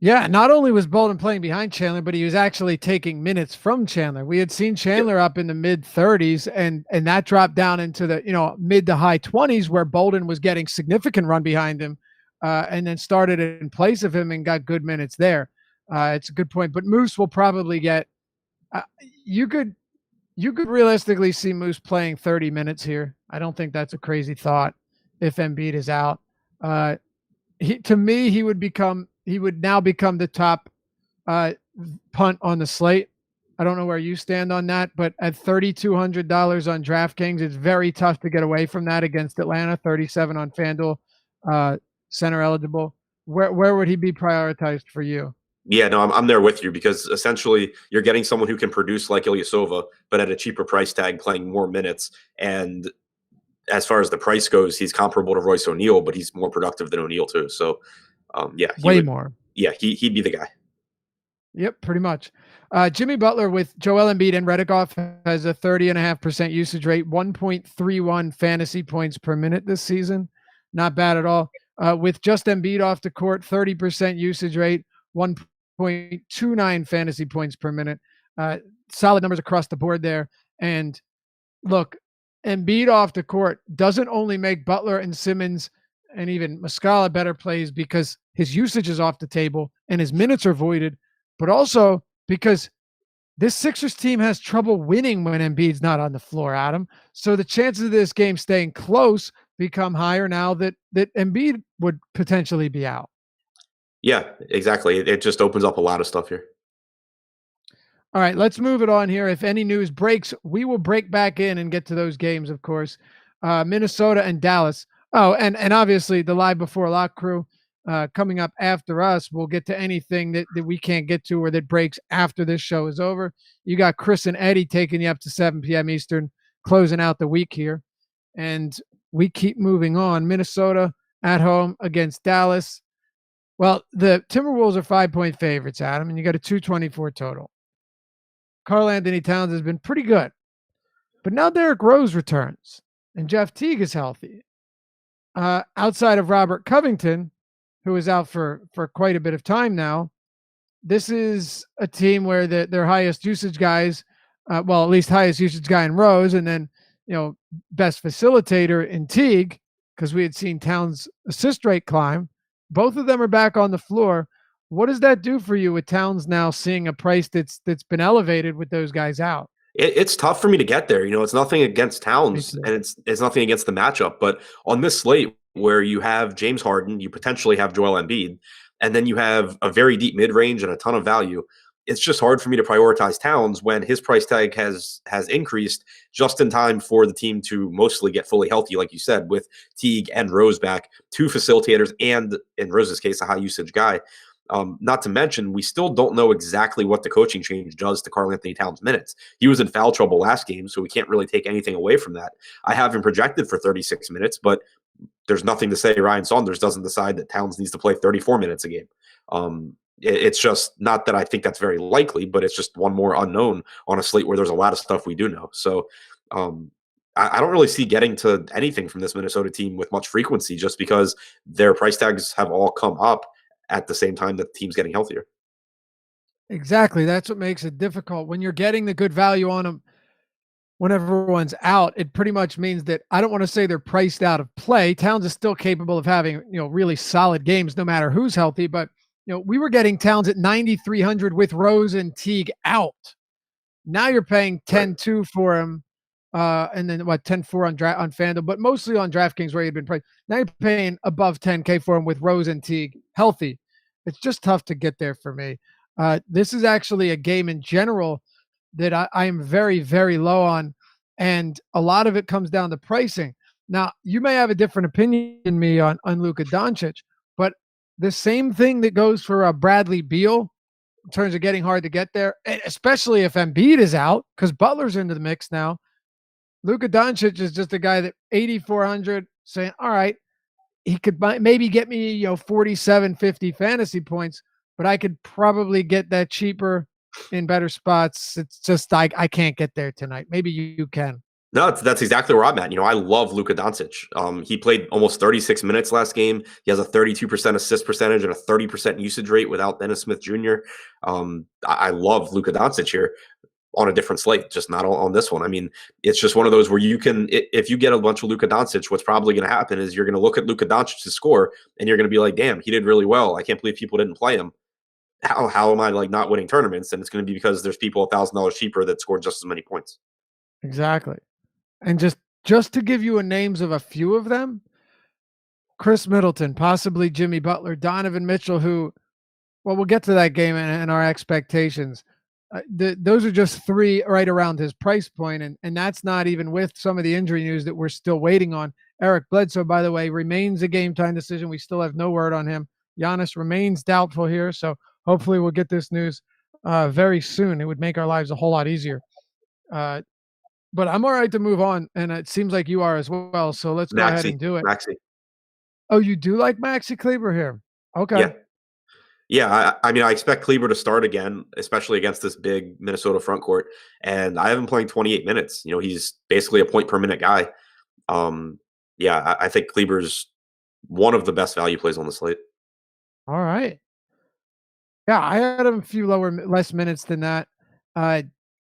Yeah, not only was Bolden playing behind Chandler, but he was actually taking minutes from Chandler. We had seen Chandler up in the mid-30s, and that dropped down into the mid to high 20s, where Bolden was getting significant run behind him, and then started in place of him and got good minutes there. It's a good point, but Moose will probably get. You could realistically see Moose playing 30 minutes here. I don't think that's a crazy thought if Embiid is out. He would now become the top punt on the slate. I don't know where you stand on that, but at $3,200 on DraftKings, it's very tough to get away from that against Atlanta. 37 on FanDuel, center eligible. Where would he be prioritized for you? Yeah, no, I'm there with you because essentially you're getting someone who can produce like Ilyasova, but at a cheaper price tag, playing more minutes. And as far as the price goes, he's comparable to Royce O'Neal, but he's more productive than O'Neal too. So, more. Yeah, he'd be the guy. Yep, pretty much. Jimmy Butler with Joel Embiid and Redick off has a 30.5% usage rate, 1.31 fantasy points per minute this season. Not bad at all. With just Embiid off the court, 30% usage rate, 1.29 fantasy points per minute. Solid numbers across the board there. And look, Embiid off the court doesn't only make Butler and Simmons and even Muscala better plays because his usage is off the table and his minutes are voided, but also because this Sixers team has trouble winning when Embiid's not on the floor, Adam. So the chances of this game staying close become higher now that Embiid would potentially be out. Yeah, exactly. It just opens up a lot of stuff here. All right, let's move it on here. If any news breaks, we will break back in and get to those games, of course. Minnesota and Dallas. Oh, and obviously the Live Before Lock crew coming up after us. We'll get to anything that we can't get to or that breaks after this show is over. You got Chris and Eddie taking you up to 7 p.m. Eastern, closing out the week here. And we keep moving on. Minnesota at home against Dallas. Well, the Timberwolves are 5-point favorites, Adam, and you got a 224 total. Karl Anthony Towns has been pretty good. But now Derrick Rose returns, and Jeff Teague is healthy. Outside of Robert Covington, who is out for quite a bit of time now, this is a team where their highest usage guys, at least highest usage guy in Rose, and then, best facilitator in Teague, because we had seen Towns' assist rate climb. Both of them are back on the floor. What does that do for you with Towns now seeing a price that's been elevated with those guys out? It's tough for me to get there. It's nothing against Towns, and it's nothing against the matchup. But on this slate, where you have James Harden, you potentially have Joel Embiid, and then you have a very deep mid range and a ton of value. It's just hard for me to prioritize Towns when his price tag has increased just in time for the team to mostly get fully healthy, like you said, with Teague and Rose back, two facilitators, and in Rose's case, a high usage guy. Not to mention, we still don't know exactly what the coaching change does to Karl-Anthony Towns' minutes. He was in foul trouble last game, so we can't really take anything away from that. I have him projected for 36 minutes, but there's nothing to say Ryan Saunders doesn't decide that Towns needs to play 34 minutes a game. It's just not that I think that's very likely, but it's just one more unknown on a slate where there's a lot of stuff we do know. So I don't really see getting to anything from this Minnesota team with much frequency just because their price tags have all come up at the same time that the team's getting healthier. Exactly. That's what makes it difficult. When you're getting the good value on them when everyone's out, it pretty much means that I don't want to say they're priced out of play. Towns is still capable of having, really solid games no matter who's healthy. But, we were getting Towns at 9,300 with Rose and Teague out. Now you're paying 10-2 for him. And then 10-4 on FanDuel, but mostly on DraftKings where he'd been priced. Now you're paying above 10K for him with Rose and Teague healthy. It's just tough to get there for me. This is actually a game in general that I am very, very low on, and a lot of it comes down to pricing. Now, you may have a different opinion than me on Luka Doncic, but the same thing that goes for Bradley Beal in terms of getting hard to get there, especially if Embiid is out, because Butler's into the mix now. Luka Doncic is just a guy that 8,400 saying, all right, he could maybe get me, 47, 50 fantasy points, but I could probably get that cheaper in better spots. It's just I can't get there tonight. Maybe you can. No, that's exactly where I'm at. I love Luka Doncic. He played almost 36 minutes last game. He has a 32% assist percentage and a 30% usage rate without Dennis Smith Jr. I love Luka Doncic here on a different slate, just not on this one. I mean, it's just one of those where you can, if you get a bunch of Luka Doncic, what's probably going to happen is you're going to look at Luka Doncic's score and you're going to be like, damn, he did really well. I can't believe people didn't play him. How am I not winning tournaments? And it's going to be because there's people $1,000 cheaper that scored just as many points. Exactly. And just to give you names of a few of them, Chris Middleton, possibly Jimmy Butler, Donovan Mitchell, who, well, we'll get to that game and our expectations. Those are just three right around his price point, and that's not even with some of the injury news that we're still waiting on. Eric Bledsoe, by the way, remains a game-time decision. We still have no word on him. Giannis remains doubtful here, so hopefully we'll get this news very soon. It would make our lives a whole lot easier. But I'm all right to move on, and it seems like you are as well, so let's go ahead and do it. Maxey. Oh, you do like Maxi Kleber here? Okay. Yeah, I mean, I expect Kleber to start again, especially against this big Minnesota front court. And I have him playing 28 minutes. He's basically a point per minute guy. I think Kleber's one of the best value plays on the slate. All right. Yeah, I had him a few less minutes than that.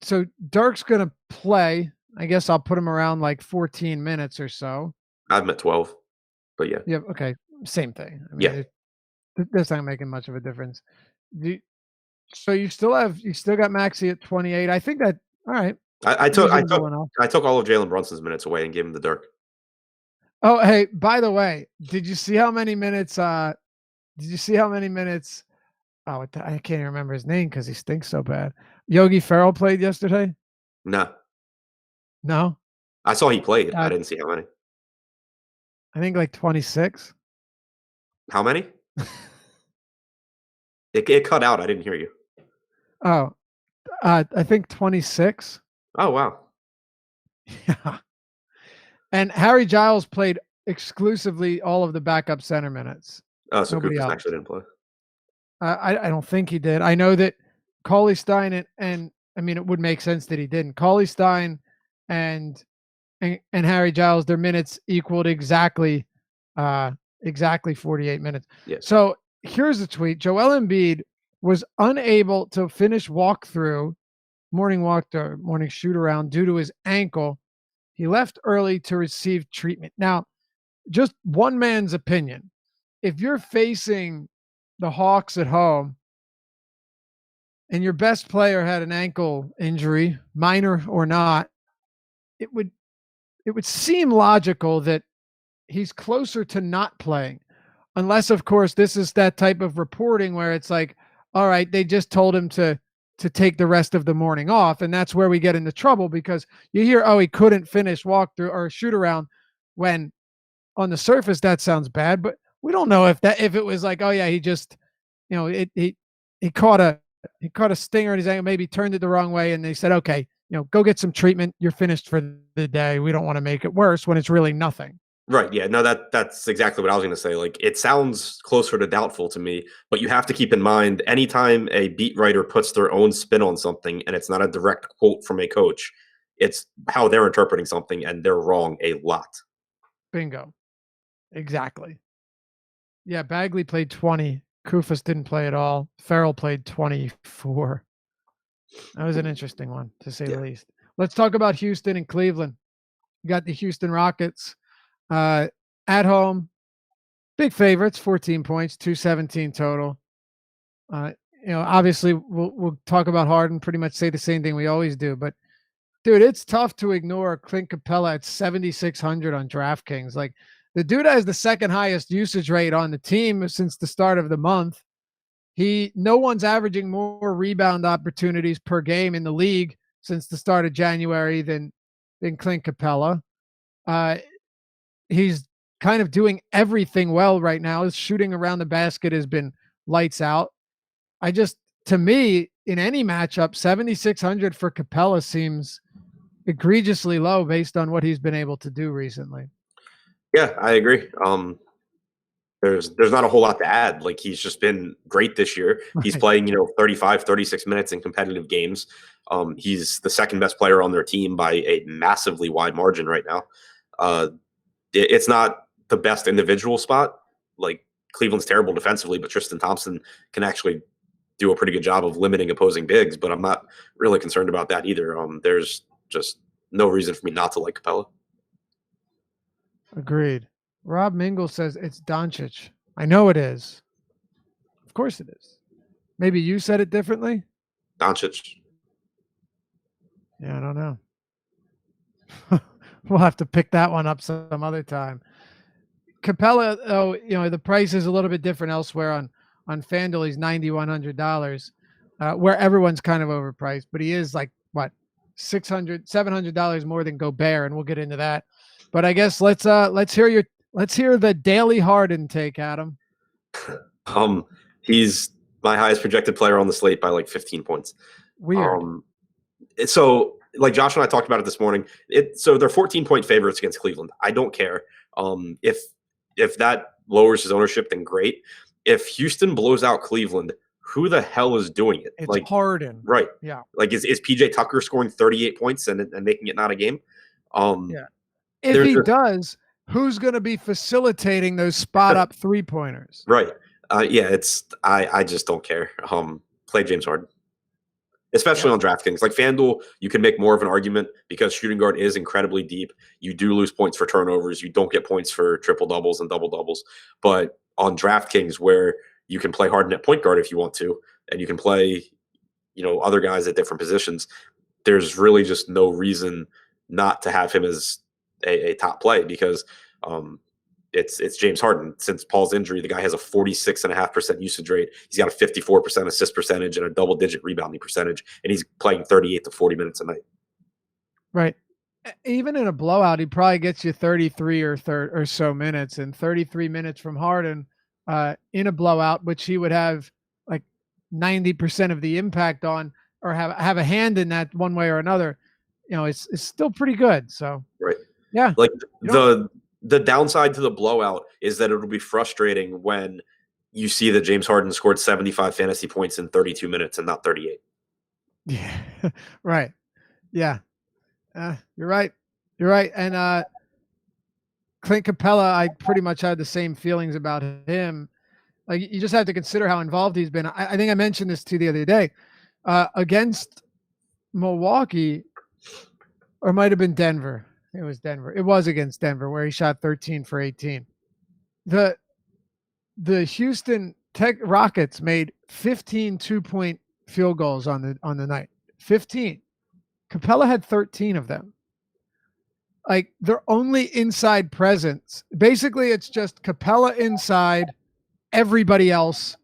So Dirk's going to play. I guess I'll put him around like 14 minutes or so. I have him at 12, but yeah. Yeah, okay. Same thing. I mean, that's not making much of a difference. So you still got Maxey at 28. I think that all right. I took all of Jalen Brunson's minutes away and gave him the Dirk. Oh, hey, by the way, did you see how many minutes Oh, I can't even remember his name because he stinks so bad. Yogi Ferrell played yesterday? No. No? I saw he played. I didn't see how many. I think like 26. How many? It cut out. I didn't hear you. Oh, I think 26. Oh, wow. Yeah. And Harry Giles played exclusively all of the backup center minutes. Oh, so Cooper's actually didn't play. I don't think he did. I know that Cauley Stein and I mean, it would make sense that he didn't. Cauley Stein and Harry Giles, their minutes equaled exactly 48 minutes. Yeah. So here's the tweet. Joel Embiid was unable to finish morning shoot around due to his ankle. He left early to receive treatment. Now, just one man's opinion. If you're facing the Hawks at home and your best player had an ankle injury, minor or not, it would seem logical that he's closer to not playing. Unless, of course, this is that type of reporting where it's like, all right, they just told him to take the rest of the morning off. And that's where we get into trouble, because you hear, oh, he couldn't finish walkthrough or shoot around, when on the surface that sounds bad, but we don't know if it was like, oh yeah, he just, he caught a stinger in his ankle, maybe turned it the wrong way, and they said, okay, go get some treatment. You're finished for the day. We don't want to make it worse when it's really nothing. Right. Yeah. No, that's exactly what I was going to say. Like, it sounds closer to doubtful to me, but you have to keep in mind, anytime a beat writer puts their own spin on something and it's not a direct quote from a coach, it's how they're interpreting something, and they're wrong a lot. Bingo. Exactly. Yeah. Bagley played 20. Kufas didn't play at all. Farrell played 24. That was an interesting one, to say the least. Let's talk about Houston and Cleveland. You got the Houston Rockets at home, big favorites, 14 points, 217 total. Obviously we'll talk about Harden, pretty much say the same thing we always do, but dude, it's tough to ignore Clint Capella at 7,600 on DraftKings. Like, the dude has the second highest usage rate on the team since the start of the month. No one's averaging more rebound opportunities per game in the league since the start of January than Clint Capella. He's kind of doing everything well right now. His shooting around the basket has been lights out. To me, in any matchup, 7,600 for Capella seems egregiously low based on what he's been able to do recently. Yeah, I agree. There's not a whole lot to add. Like, he's just been great this year. He's playing, 35, 36 minutes in competitive games. He's the second best player on their team by a massively wide margin right now. It's not the best individual spot. Like, Cleveland's terrible defensively, but Tristan Thompson can actually do a pretty good job of limiting opposing bigs, but I'm not really concerned about that either. There's just no reason for me not to like Capella. Agreed. Rob Mingle says it's Doncic. I know it is. Of course it is. Maybe you said it differently? Doncic. Yeah, I don't know. We'll have to pick that one up some other time. Capella, the price is a little bit different elsewhere. On FanDuel, he's $9,100, where everyone's kind of overpriced, but he is like, what, $600, $700 more than Gobert, and we'll get into that. But I guess let's hear the daily Harden take, Adam. He's my highest projected player on the slate by like 15 points. Weird. So, like Josh and I talked about it this morning, so they're 14-point favorites against Cleveland. I don't care. If that lowers his ownership, then great. If Houston blows out Cleveland, who the hell is doing it? It's like Harden. Right. Yeah. Like, is PJ Tucker scoring 38 points and making it not a game? Yeah. If he does, who's going to be facilitating those spot up 3-pointers? Right. I just don't care. Play James Harden. Especially on DraftKings. Like, FanDuel, you can make more of an argument because shooting guard is incredibly deep. You do lose points for turnovers. You don't get points for triple doubles and double doubles. But on DraftKings, where you can play Harden at point guard if you want to, and you can play, other guys at different positions, there's really just no reason not to have him as a top play, because it's James Harden. Since Paul's injury, the guy has a 46.5% usage rate. He's got a 54% assist percentage and a double-digit rebounding percentage, and he's playing 38 to 40 minutes a night. Right. Even in a blowout, he probably gets you 33 or so minutes, and 33 minutes from Harden in a blowout, which he would have like 90% of the impact on, or have a hand in that one way or another. It's still pretty good. So right. Yeah. Like, the downside to the blowout is that it'll be frustrating when you see that James Harden scored 75 fantasy points in 32 minutes and not 38. Yeah. Right. Yeah. You're right. And Clint Capella, I pretty much had the same feelings about him. Like, you just have to consider how involved he's been. I think I mentioned this to you the other day. Against Milwaukee, or it might have been Denver. It was Denver. It was against Denver, where he shot 13 for 18. The Houston Rockets made 15 2-point field goals on the night. 15. Capella had 13 of them. like their only inside presence. Basically, it's just Capella inside, everybody else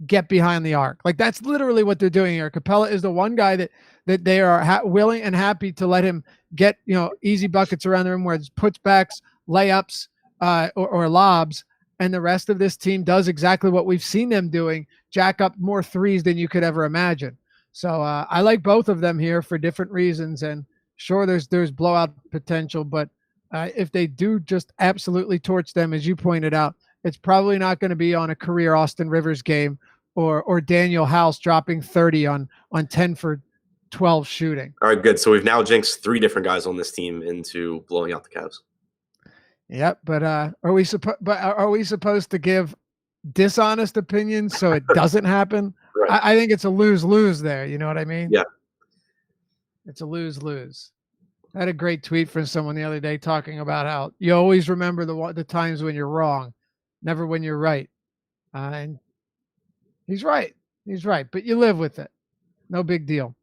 get behind the arc. Like that's literally what they're doing here. Capella is the one guy that they are willing and happy to let him get, easy buckets around the rim, where it's putbacks, layups, or lobs. And the rest of this team does exactly what we've seen them doing, jack up more threes than you could ever imagine. So I like both of them here for different reasons. And sure, there's blowout potential, but if they do just absolutely torch them, as you pointed out, it's probably not going to be on a career Austin Rivers game or Daniel House dropping 30 on 10 for 12 shooting. All right, good. So we've now jinxed 3 different guys on this team into blowing out the Cavs. Yep, but are we supposed to give dishonest opinions so it doesn't happen? Right. I think it's a lose-lose there. You know what I mean? Yeah. It's a lose-lose. I had a great tweet from someone the other day talking about how you always remember the times when you're wrong, never when you're right. And he's right. He's right. But you live with it. No big deal.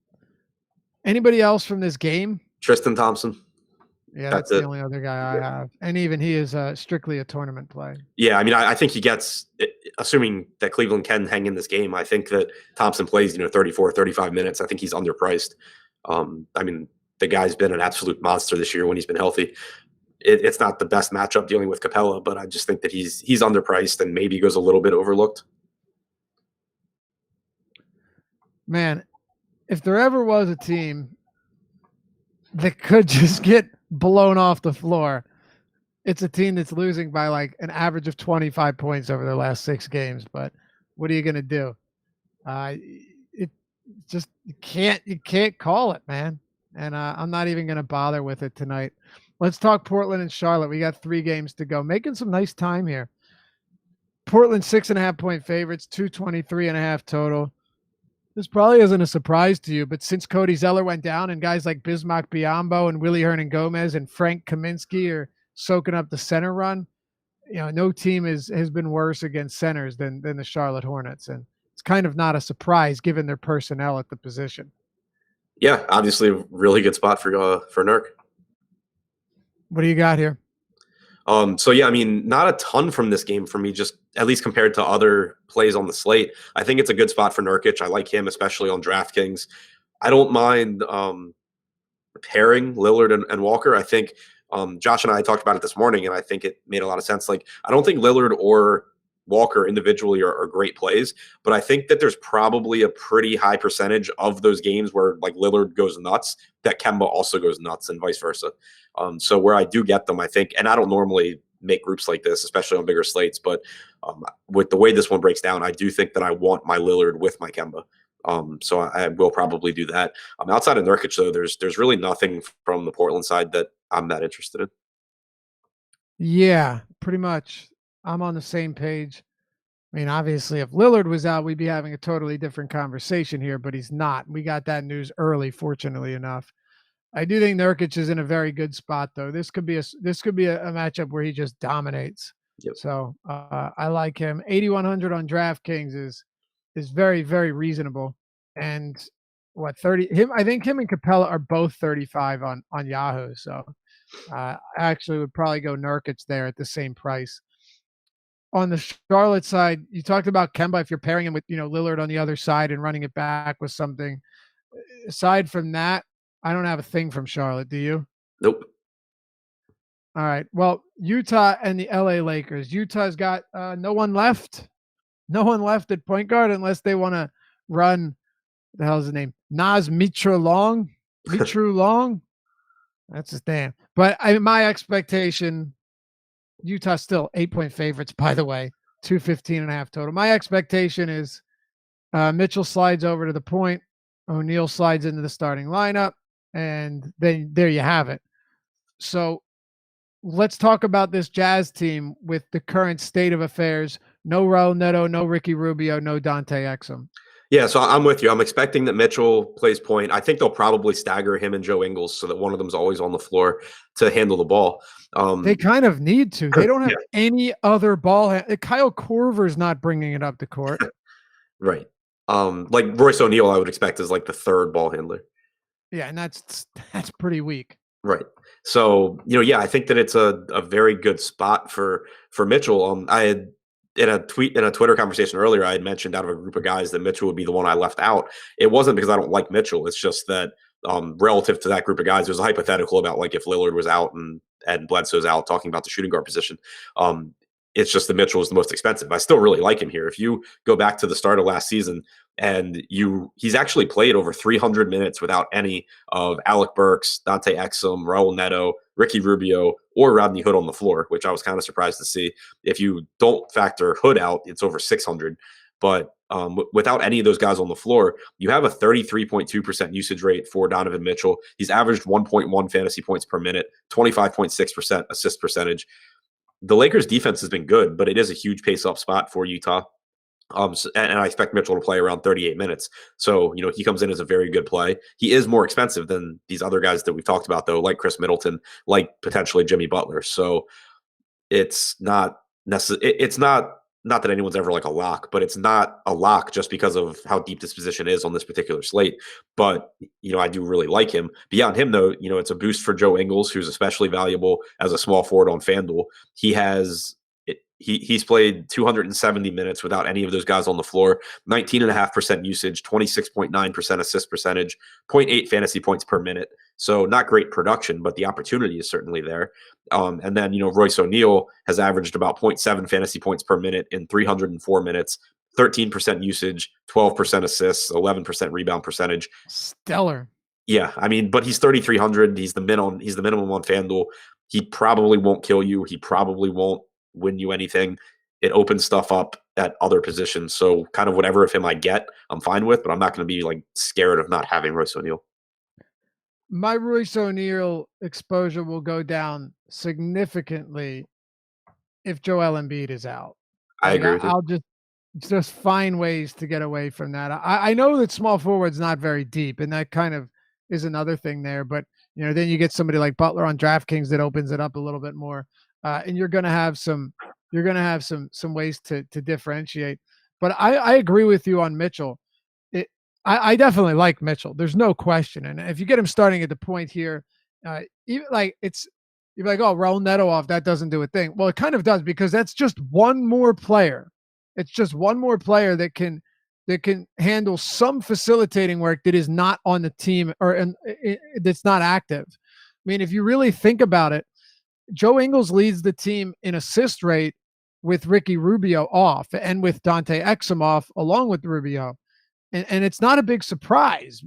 Anybody else from this game? Tristan Thompson. Yeah, that's the only other guy I have. And even he is strictly a tournament play. Yeah, I mean, I think he gets, assuming that Cleveland can hang in this game, I think that Thompson plays, 34, 35 minutes. I think he's underpriced. I mean, the guy's been an absolute monster this year when he's been healthy. It's not the best matchup dealing with Capella, but I just think that he's underpriced and maybe goes a little bit overlooked. Man, if there ever was a team that could just get blown off the floor, it's a team that's losing by like an average of 25 points over their last 6 games. But what are you going to do? It just you can't call it, man. And I'm not even going to bother with it tonight. Let's talk Portland and Charlotte. We got 3 games to go. Making some nice time here. Portland 6.5-point favorites, 223.5 total. This probably isn't a surprise to you, but since Cody Zeller went down and guys like Bismack Biyombo and Willie Hernan-Gomez and Frank Kaminsky are soaking up the center run, no team has been worse against centers than the Charlotte Hornets. And it's kind of not a surprise given their personnel at the position. Yeah, obviously a really good spot for Nurk. What do you got here? So yeah, I mean, not a ton from this game for me, just at least compared to other plays on the slate. I think it's a good spot for Nurkic. I like him, especially on DraftKings. I don't mind pairing Lillard and Walker. I think Josh and I talked about it this morning, and I think it made a lot of sense. Like, I don't think Lillard or Walker individually are great plays, but I think that there's probably a pretty high percentage of those games where like Lillard goes nuts that Kemba also goes nuts and vice versa. So where I do get them, I think, and I don't normally make groups like this, especially on bigger slates, but with the way this one breaks down, I do think that I want my Lillard with my Kemba. So I will probably do that. Outside of Nurkic, though, there's really nothing from the Portland side that I'm that interested in. Yeah, pretty much. I'm on the same page. I mean, obviously, if Lillard was out, we'd be having a totally different conversation here, but he's not. We got that news early, fortunately enough. I do think Nurkic is in a very good spot, though. This could be a matchup where he just dominates. Yep. So I like him. 8,100 on DraftKings is very, very reasonable. And what 30? I think him and Capella are both 35 on Yahoo. So I actually would probably go Nurkic there at the same price. On the Charlotte side, you talked about Kemba. If you're pairing him with Lillard on the other side and running it back with something, aside from that, I don't have a thing from Charlotte. Do you? Nope. All right. Well, Utah and the LA Lakers. Utah's got no one left. No one left at point guard unless they want to run. The hell's his name? Naz Mitru Long. That's his name. But my expectation, Utah still 8-point favorites, by the way, 215.5 total. My expectation is Mitchell slides over to the point. O'Neal slides into the starting lineup, and then there you have it. So let's talk about this Jazz team with the current state of affairs. No Raul Neto, no Ricky Rubio, no Dante Exum. Yeah, so I'm with you. I'm expecting that Mitchell plays point. I think they'll probably stagger him and Joe Ingles so that one of them's always on the floor to handle the ball. They kind of need to. They don't have any other ball. Kyle Korver's not bringing it up the court. Right. Like Royce O'Neal, I would expect is like the third ball handler. Yeah, and that's pretty weak. Right. So, yeah, I think that it's a very good spot for Mitchell. I had in a Twitter conversation earlier, I had mentioned out of a group of guys that Mitchell would be the one I left out. It wasn't because I don't like Mitchell. It's just that relative to that group of guys, there's a hypothetical about like if Lillard was out and Bledsoe's out, talking about the shooting guard position. It's just that Mitchell is the most expensive. I still really like him here. If you go back to the start of last season, and he's actually played over 300 minutes without any of Alec Burks, Dante Exum, Raul Neto, Ricky Rubio, or Rodney Hood on the floor, which I was kind of surprised to see. If you don't factor Hood out, it's over 600. But without any of those guys on the floor, you have a 33.2% usage rate for Donovan Mitchell. He's averaged 1.1 fantasy points per minute, 25.6% assist percentage. The Lakers' defense has been good, but it is a huge pace-up spot for Utah. And I expect Mitchell to play around 38 minutes. So, he comes in as a very good play. He is more expensive than these other guys that we've talked about, though, like Chris Middleton, like potentially Jimmy Butler. So it's not it's not that anyone's ever like a lock, but it's not a lock just because of how deep this position is on this particular slate. But, I do really like him. Beyond him, though, it's a boost for Joe Ingles, who's especially valuable as a small forward on FanDuel. He's played 270 minutes without any of those guys on the floor, 19.5% usage, 26.9% assist percentage, 0.8 fantasy points per minute. So not great production, but the opportunity is certainly there. And then, Royce O'Neal has averaged about 0.7 fantasy points per minute in 304 minutes, 13% usage, 12% assists, 11% rebound percentage. Stellar. Yeah, I mean, but he's 3,300. He's the minimum on FanDuel. He probably won't kill you. He probably won't win you anything. It opens stuff up at other positions. So kind of whatever of him I get, I'm fine with, but I'm not going to be like scared of not having Royce O'Neal. My Royce O'Neal exposure will go down significantly if Joel Embiid is out. I Like agree with you. I'll just find ways to get away from that. I know that small forward's not very deep, and that kind of is another thing there. But then you get somebody like Butler on DraftKings that opens it up a little bit more, and you're gonna have some ways to differentiate. But I agree with you on Mitchell. I definitely like Mitchell. There's no question. And if you get him starting at the point here, even like you're like, oh, Raul Neto off, that doesn't do a thing. Well, it kind of does because that's just one more player. It's just one more player that can handle some facilitating work that is not on the team or that's not active. I mean, if you really think about it, Joe Ingles leads the team in assist rate with Ricky Rubio off and with Dante Exum off along with Rubio. And it's not a big surprise.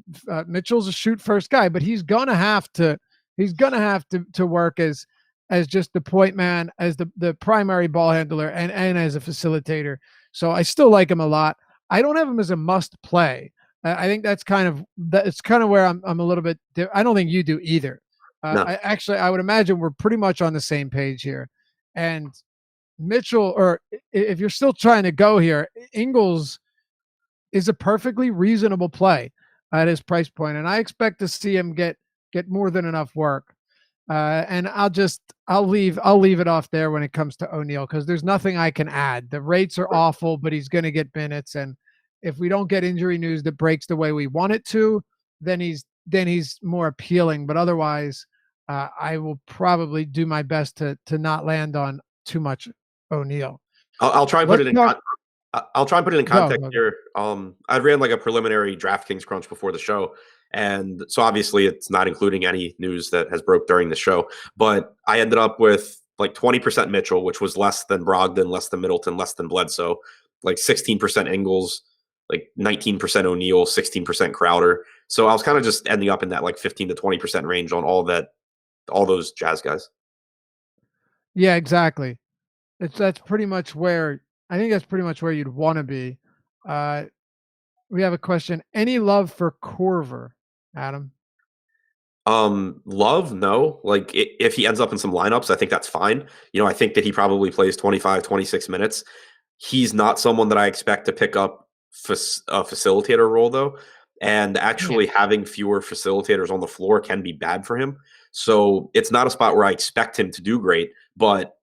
Mitchell's a shoot first guy, but he's gonna have to work as just the point man, as the primary ball handler, and as a facilitator. So I still like him a lot. I don't have him as a must play. I think that's kind of where I'm a little bit. I don't think you do either. No. I would imagine we're pretty much on the same page here. And Mitchell, or if you're still trying to go here, Ingles is a perfectly reasonable play at his price point, and I expect to see him get more than enough work. And I'll leave it off there when it comes to O'Neal because there's nothing I can add. The rates are awful, but he's going to get minutes, and if we don't get injury news that breaks the way we want it to, then he's more appealing. But otherwise, I will probably do my best to not land on too much O'Neal. I'll try and put it in. I'll try and put it in context here. I ran like a preliminary DraftKings crunch before the show, and so obviously it's not including any news that has broke during the show. But I ended up with like 20% Mitchell, which was less than Brogdon, less than Middleton, less than Bledsoe, like 16% Ingles, like 19% O'Neal, 16% Crowder. So I was kind of just ending up in that like 15 to 20% range on all those Jazz guys. Yeah, exactly. That's pretty much where I think that's pretty much where you'd want to be. We have a question. Any love for Korver, Adam? Love, no. Like if he ends up in some lineups, I think that's fine. I think that he probably plays 25, 26 minutes. He's not someone that I expect to pick up a facilitator role, though. And actually having fewer facilitators on the floor can be bad for him. So it's not a spot where I expect him to do great, but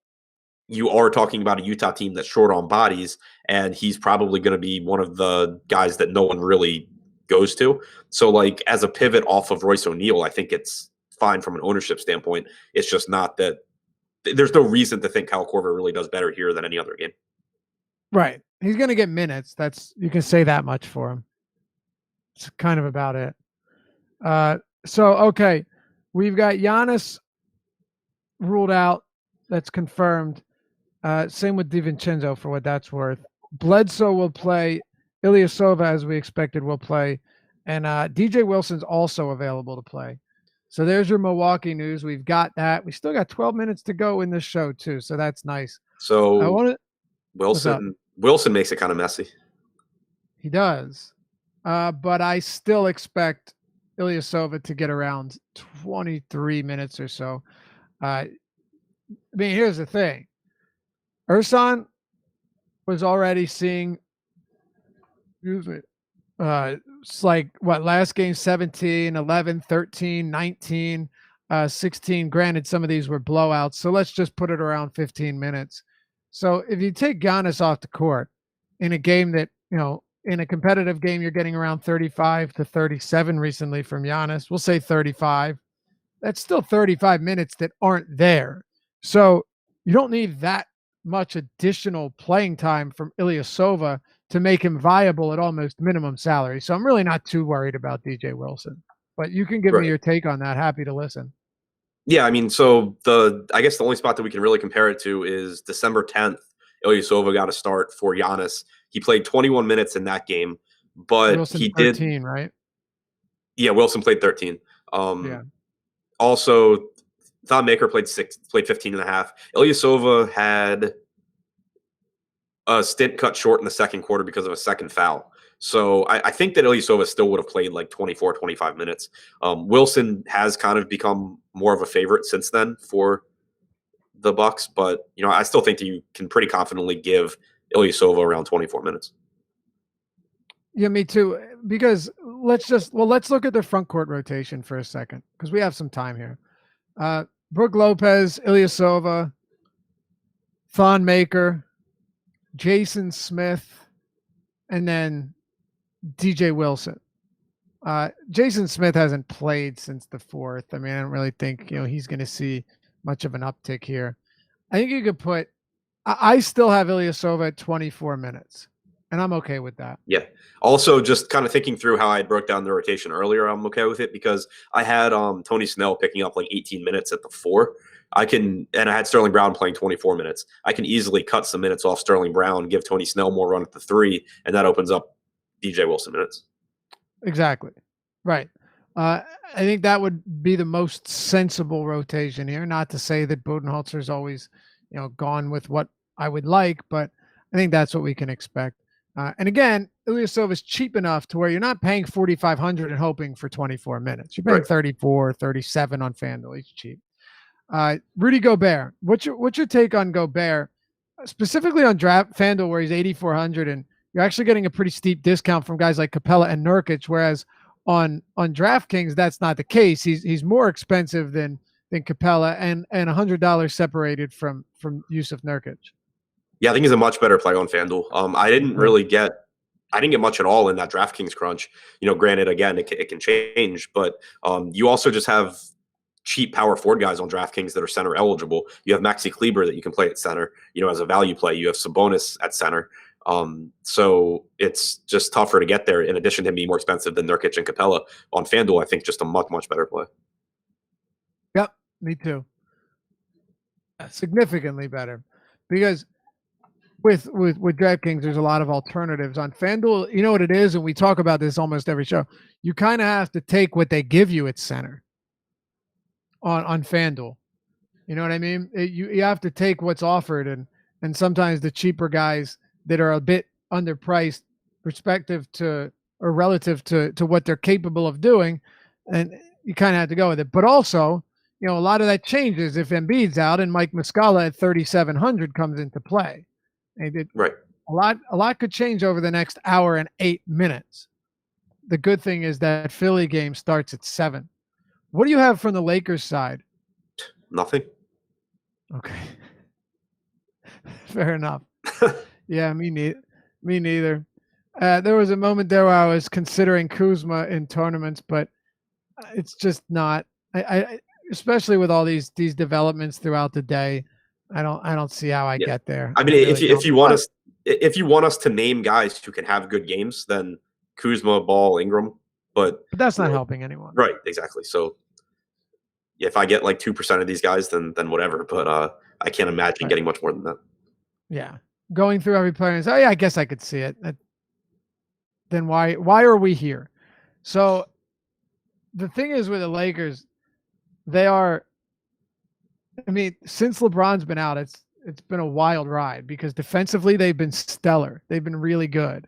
you are talking about a Utah team that's short on bodies, and he's probably going to be one of the guys that no one really goes to. So, like, as a pivot off of Royce O'Neal, I think it's fine from an ownership standpoint. It's just not that there's no reason to think Kyle Korver really does better here than any other game. Right. He's going to get minutes. You can say that much for him. It's kind of about it. Okay. We've got Giannis ruled out. That's confirmed. Same with DiVincenzo for what that's worth. Bledsoe will play. Ilyasova, as we expected, will play. And DJ Wilson's also available to play. So there's your Milwaukee news. We've got that. We still got 12 minutes to go in this show, too. So that's nice. So Wilson makes it kind of messy. He does. But I still expect Ilyasova to get around 23 minutes or so. I mean, here's the thing. Ersan was already seeing, it's like, last game 17, 11, 13, 19, 16. Granted, some of these were blowouts. So let's just put it around 15 minutes. So if you take Giannis off the court in a game that, in a competitive game, you're getting around 35 to 37 recently from Giannis. We'll say 35. That's still 35 minutes that aren't there. So you don't need that much additional playing time from Ilyasova to make him viable at almost minimum salary. So I'm really not too worried about DJ Wilson. But you can give me your take on that. Happy to listen. Yeah, I mean, I guess the only spot that we can really compare it to is December 10th. Ilyasova got a start for Giannis. He played 21 minutes in that game, but Wilson he 13, did. Right? Yeah, Wilson played 13. Also, Thon Maker played 15 and a half. Ilyasova had a stint cut short in the second quarter because of a second foul. So I think that Ilyasova still would have played like 24, 25 minutes. Wilson has kind of become more of a favorite since then for the Bucks, but I still think that you can pretty confidently give Ilyasova around 24 minutes. Yeah, me too. Because let's look at the front court rotation for a second because we have some time here. Brook Lopez, Ilyasova, Thon Maker, Jason Smith, and then DJ Wilson. Jason Smith hasn't played since the 4th. I mean, I don't really think he's going to see much of an uptick here. I think you could put. I still have Ilyasova at 24 minutes, and I'm okay with that. Yeah. Also, just kind of thinking through how I broke down the rotation earlier, I'm okay with it because I had Tony Snell picking up like 18 minutes at the 4. And I had Sterling Brown playing 24 minutes. I can easily cut some minutes off Sterling Brown, give Tony Snell more run at the 3, and that opens up DJ Wilson minutes. Exactly. Right. I think that would be the most sensible rotation here. Not to say that Budenholzer's always, gone with what I would like, but I think that's what we can expect. And again, Ilyasova is cheap enough to where you're not paying $4,500 and hoping for 24 minutes. You're paying 34, 37 on FanDuel. He's cheap. Rudy Gobert. What's your take on Gobert, specifically on FanDuel where he's 8,400 and you're actually getting a pretty steep discount from guys like Capella and Nurkic, whereas on DraftKings that's not the case. He's more expensive than Capella and $100 separated from Yusuf Nurkic. Yeah, I think he's a much better play on FanDuel. I didn't get much at all in that DraftKings crunch. Granted, again, it can change, but you also just have cheap power forward guys on DraftKings that are center eligible. You have Maxi Kleber that you can play at center, as a value play. You have Sabonis at center. So it's just tougher to get there in addition to him being more expensive than Nurkic and Capella. On FanDuel, I think just a much, much better play. Yep, me too. Significantly better. Because with DraftKings, there's a lot of alternatives. On FanDuel, you know what it is, and we talk about this almost every show. You kind of have to take what they give you at center on FanDuel. You know what I mean? You have to take what's offered, and sometimes the cheaper guys that are a bit underpriced relative to what they're capable of doing, and you kind of have to go with it. But also, a lot of that changes if Embiid's out and Mike Muscala at 3,700 comes into play. Right. A lot could change over the next hour and 8 minutes. The good thing is that Philly game starts at 7. What do you have from the Lakers side? Nothing. Okay. Fair enough. Yeah, me neither. There was a moment there where I was considering Kuzma in tournaments, but it's just not. especially with all these developments throughout the day. I don't see how I get there. I mean, really if you want us to name guys who can have good games, then Kuzma, Ball, Ingram, but that's not helping anyone. Right, exactly. So if I get like 2% of these guys, then whatever. But I can't imagine getting much more than that. Yeah, going through every player and say, oh yeah, I guess I could see it. Then why are we here? So the thing is with the Lakers, they are. I mean, since LeBron's been out, it's been a wild ride because defensively they've been stellar. They've been really good.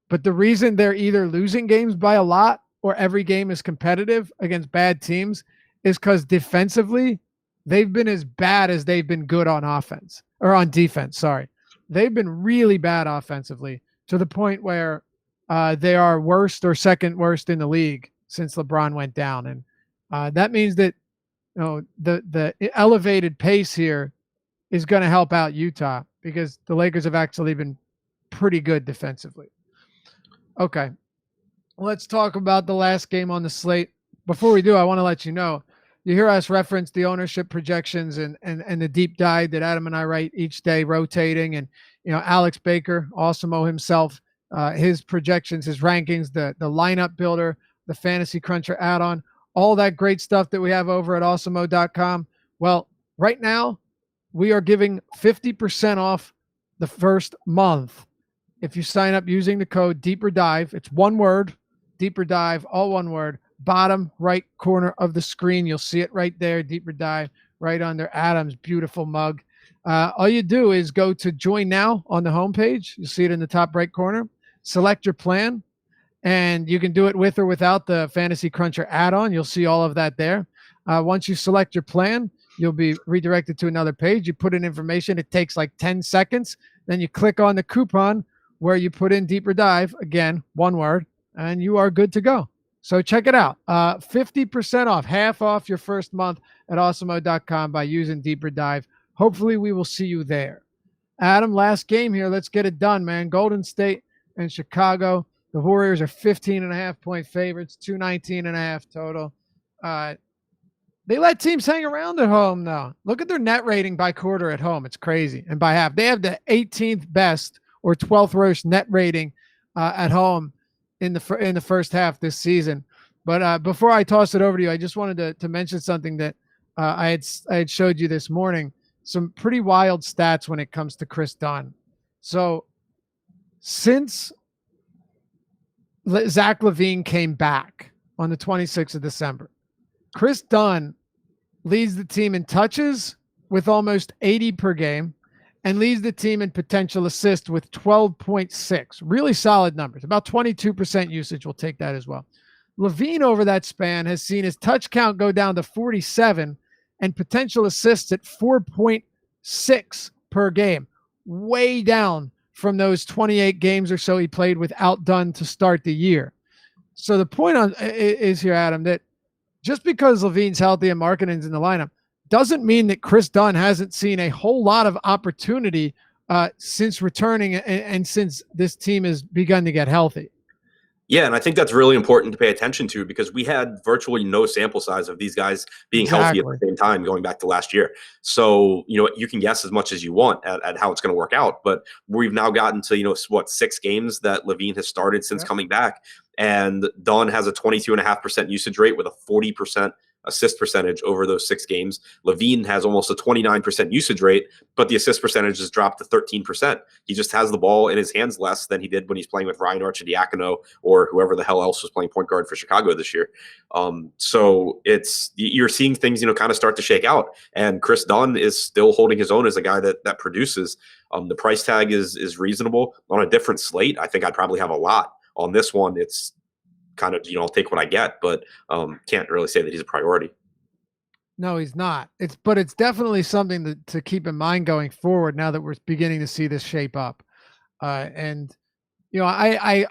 But the reason they're either losing games by a lot or every game is competitive against bad teams is because defensively they've been as bad as they've been good on offense or on defense. Sorry. They've been really bad offensively to the point where they are worst or second worst in the league since LeBron went down. And that means that the elevated pace here is going to help out Utah because the Lakers have actually been pretty good defensively. Okay, let's talk about the last game on the slate. Before we do, I want to let you know, you hear us reference the ownership projections and the deep dive that Adam and I write each day, rotating. And, Alex Baker, Awesemo himself, his projections, his rankings, the lineup builder, the Fantasy Cruncher add-on, all that great stuff that we have over at awesemo.com. Well, right now, we are giving 50% off the first month if you sign up using the code Deeper Dive. It's one word, Deeper Dive, all one word. Bottom right corner of the screen, you'll see it right there, Deeper Dive, right under Adam's beautiful mug. All you do is go to Join Now on the homepage. You'll see it in the top right corner. Select your plan, and you can do it with or without the Fantasy Cruncher add-on. You'll see all of that there. Once you select your plan, you'll be redirected to another page. You put in information. It takes like 10 seconds. Then you click on the coupon where you put in Deeper Dive, again, one word, and you are good to go. So check it out. 50% off, half off your first month at awesemo.com by using Deeper Dive. Hopefully we will see you there. Adam, last game here. Let's get it done, man. Golden State and Chicago. The Warriors are 15.5-point favorites, 219.5 total. They let teams hang around at home, though. Look at their net rating by quarter at home. It's crazy. And by half. They have the 18th best or 12th worst net rating at home in the first half this season. But before I toss it over to you, I just wanted to mention something that I had showed you this morning. Some pretty wild stats when it comes to Chris Dunn. So since Zach LaVine came back on the 26th of December, Chris Dunn leads the team in touches with almost 80 per game and leads the team in potential assists with 12.6. Really solid numbers. About 22% usage. We'll take that as well. LaVine over that span has seen his touch count go down to 47 and potential assists at 4.6 per game. Way down from those 28 games or so he played without Dunn to start the year. So the point is here, Adam, that just because LaVine's healthy and Markkanen's in the lineup doesn't mean that Chris Dunn hasn't seen a whole lot of opportunity since returning and since this team has begun to get healthy. Yeah, and I think that's really important to pay attention to because we had virtually no sample size of these guys being healthy at the same time going back to last year. So, you can guess as much as you want at how it's going to work out. But we've now gotten to, 6 games that LaVine has started since coming back. And Dunn has a 22.5% usage rate with a 40% assist percentage over those 6 games. LaVine has almost a 29% usage rate, but the assist percentage has dropped to 13%. He just has the ball in his hands less than he did when he's playing with Ryan Arcidiacono or whoever the hell else was playing point guard for Chicago this year. So you're seeing things, kind of start to shake out. And Chris Dunn is still holding his own as a guy that produces. The price tag is reasonable. On a different slate, I think I'd probably have a lot. On this one, it's kind of, I'll take what I get, but can't really say that he's a priority. No, he's not. But it's definitely something to keep in mind going forward now that we're beginning to see this shape up. I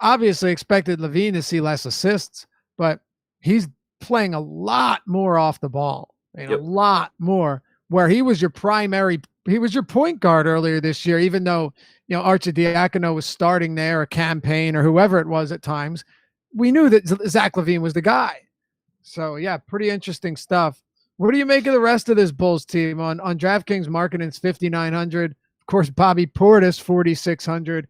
obviously expected LaVine to see less assists, but he's playing a lot more off the ball, a lot more, where he was your point guard earlier this year, even though, Arcidiacono was starting there, or Campaign or whoever it was at times. We knew that Zach LaVine was the guy. So, yeah, pretty interesting stuff. What do you make of the rest of this Bulls team? On DraftKings, Markkanen's 5,900. Of course, Bobby Portis 4,600.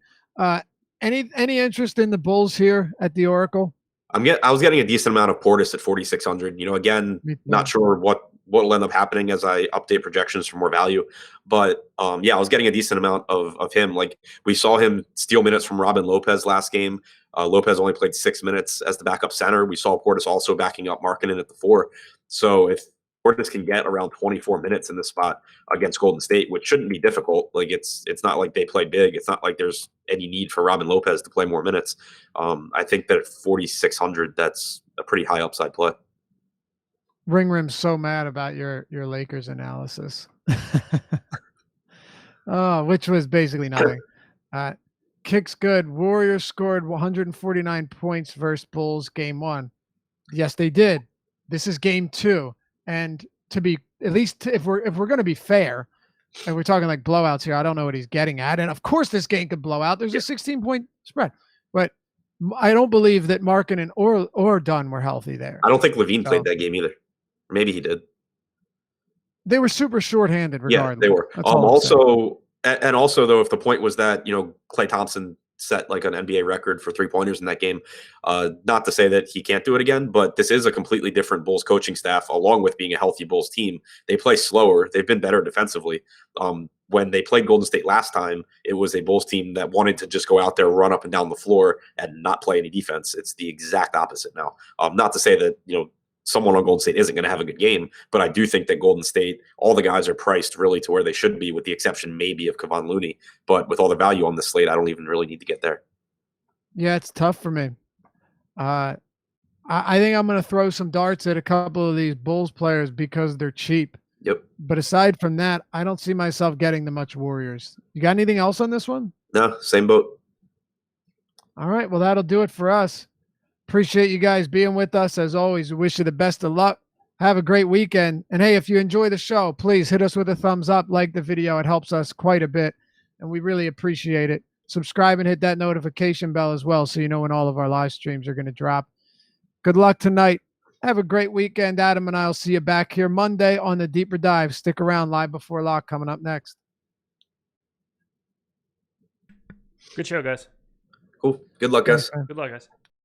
Any interest in the Bulls here at the Oracle? I was getting a decent amount of Portis at 4,600. Again, not sure what will end up happening as I update projections for more value. But I was getting a decent amount of him. Like, we saw him steal minutes from Robin Lopez last game. Lopez only played 6 minutes as the backup center. We saw Portis also backing up Markkanen at the 4. So if Portis can get around 24 minutes in this spot against Golden State, which shouldn't be difficult. Like, it's not like they play big. It's not like there's any need for Robin Lopez to play more minutes. I think that at 4,600, that's a pretty high upside play. Ringrim's so mad about your Lakers analysis, which was basically nothing. Kicks good. Warriors scored 149 points versus Bulls game 1. Yes, they did. This is game 2. And to be, at least if we're going to be fair, and we're talking like blowouts here, I don't know what he's getting at. And of course this game could blow out. There's a 16-point spread. But I don't believe that Markkanen or Dunn were healthy there. I don't think Levine played that game either. Maybe he did. They were super short-handed regardless. Yeah, they were. Also, though, if the point was that, Klay Thompson set like an NBA record for 3-pointers in that game, not to say that he can't do it again, but this is a completely different Bulls coaching staff, along with being a healthy Bulls team. They play slower. They've been better defensively. When they played Golden State last time, it was a Bulls team that wanted to just go out there, run up and down the floor, and not play any defense. It's the exact opposite now. Not to say that, someone on Golden State isn't going to have a good game, but I do think that Golden State, all the guys are priced really to where they should be, with the exception maybe of Kevon Looney. But with all the value on the slate, I don't even really need to get there. Yeah, it's tough for me. I think I'm going to throw some darts at a couple of these Bulls players because they're cheap. Yep. But aside from that, I don't see myself getting the much Warriors. You got anything else on this one? No, same boat. All right, well, that'll do it for us. Appreciate you guys being with us. As always, we wish you the best of luck. Have a great weekend. And hey, if you enjoy the show, please hit us with a thumbs up, like the video. It helps us quite a bit, and we really appreciate it. Subscribe and hit that notification bell as well so you know when all of our live streams are going to drop. Good luck tonight. Have a great weekend. Adam and I will see you back here Monday on the Deeper Dive. Stick around. Live Before Lock coming up next. Good show, guys. Cool. Good luck, guys. Good luck, guys.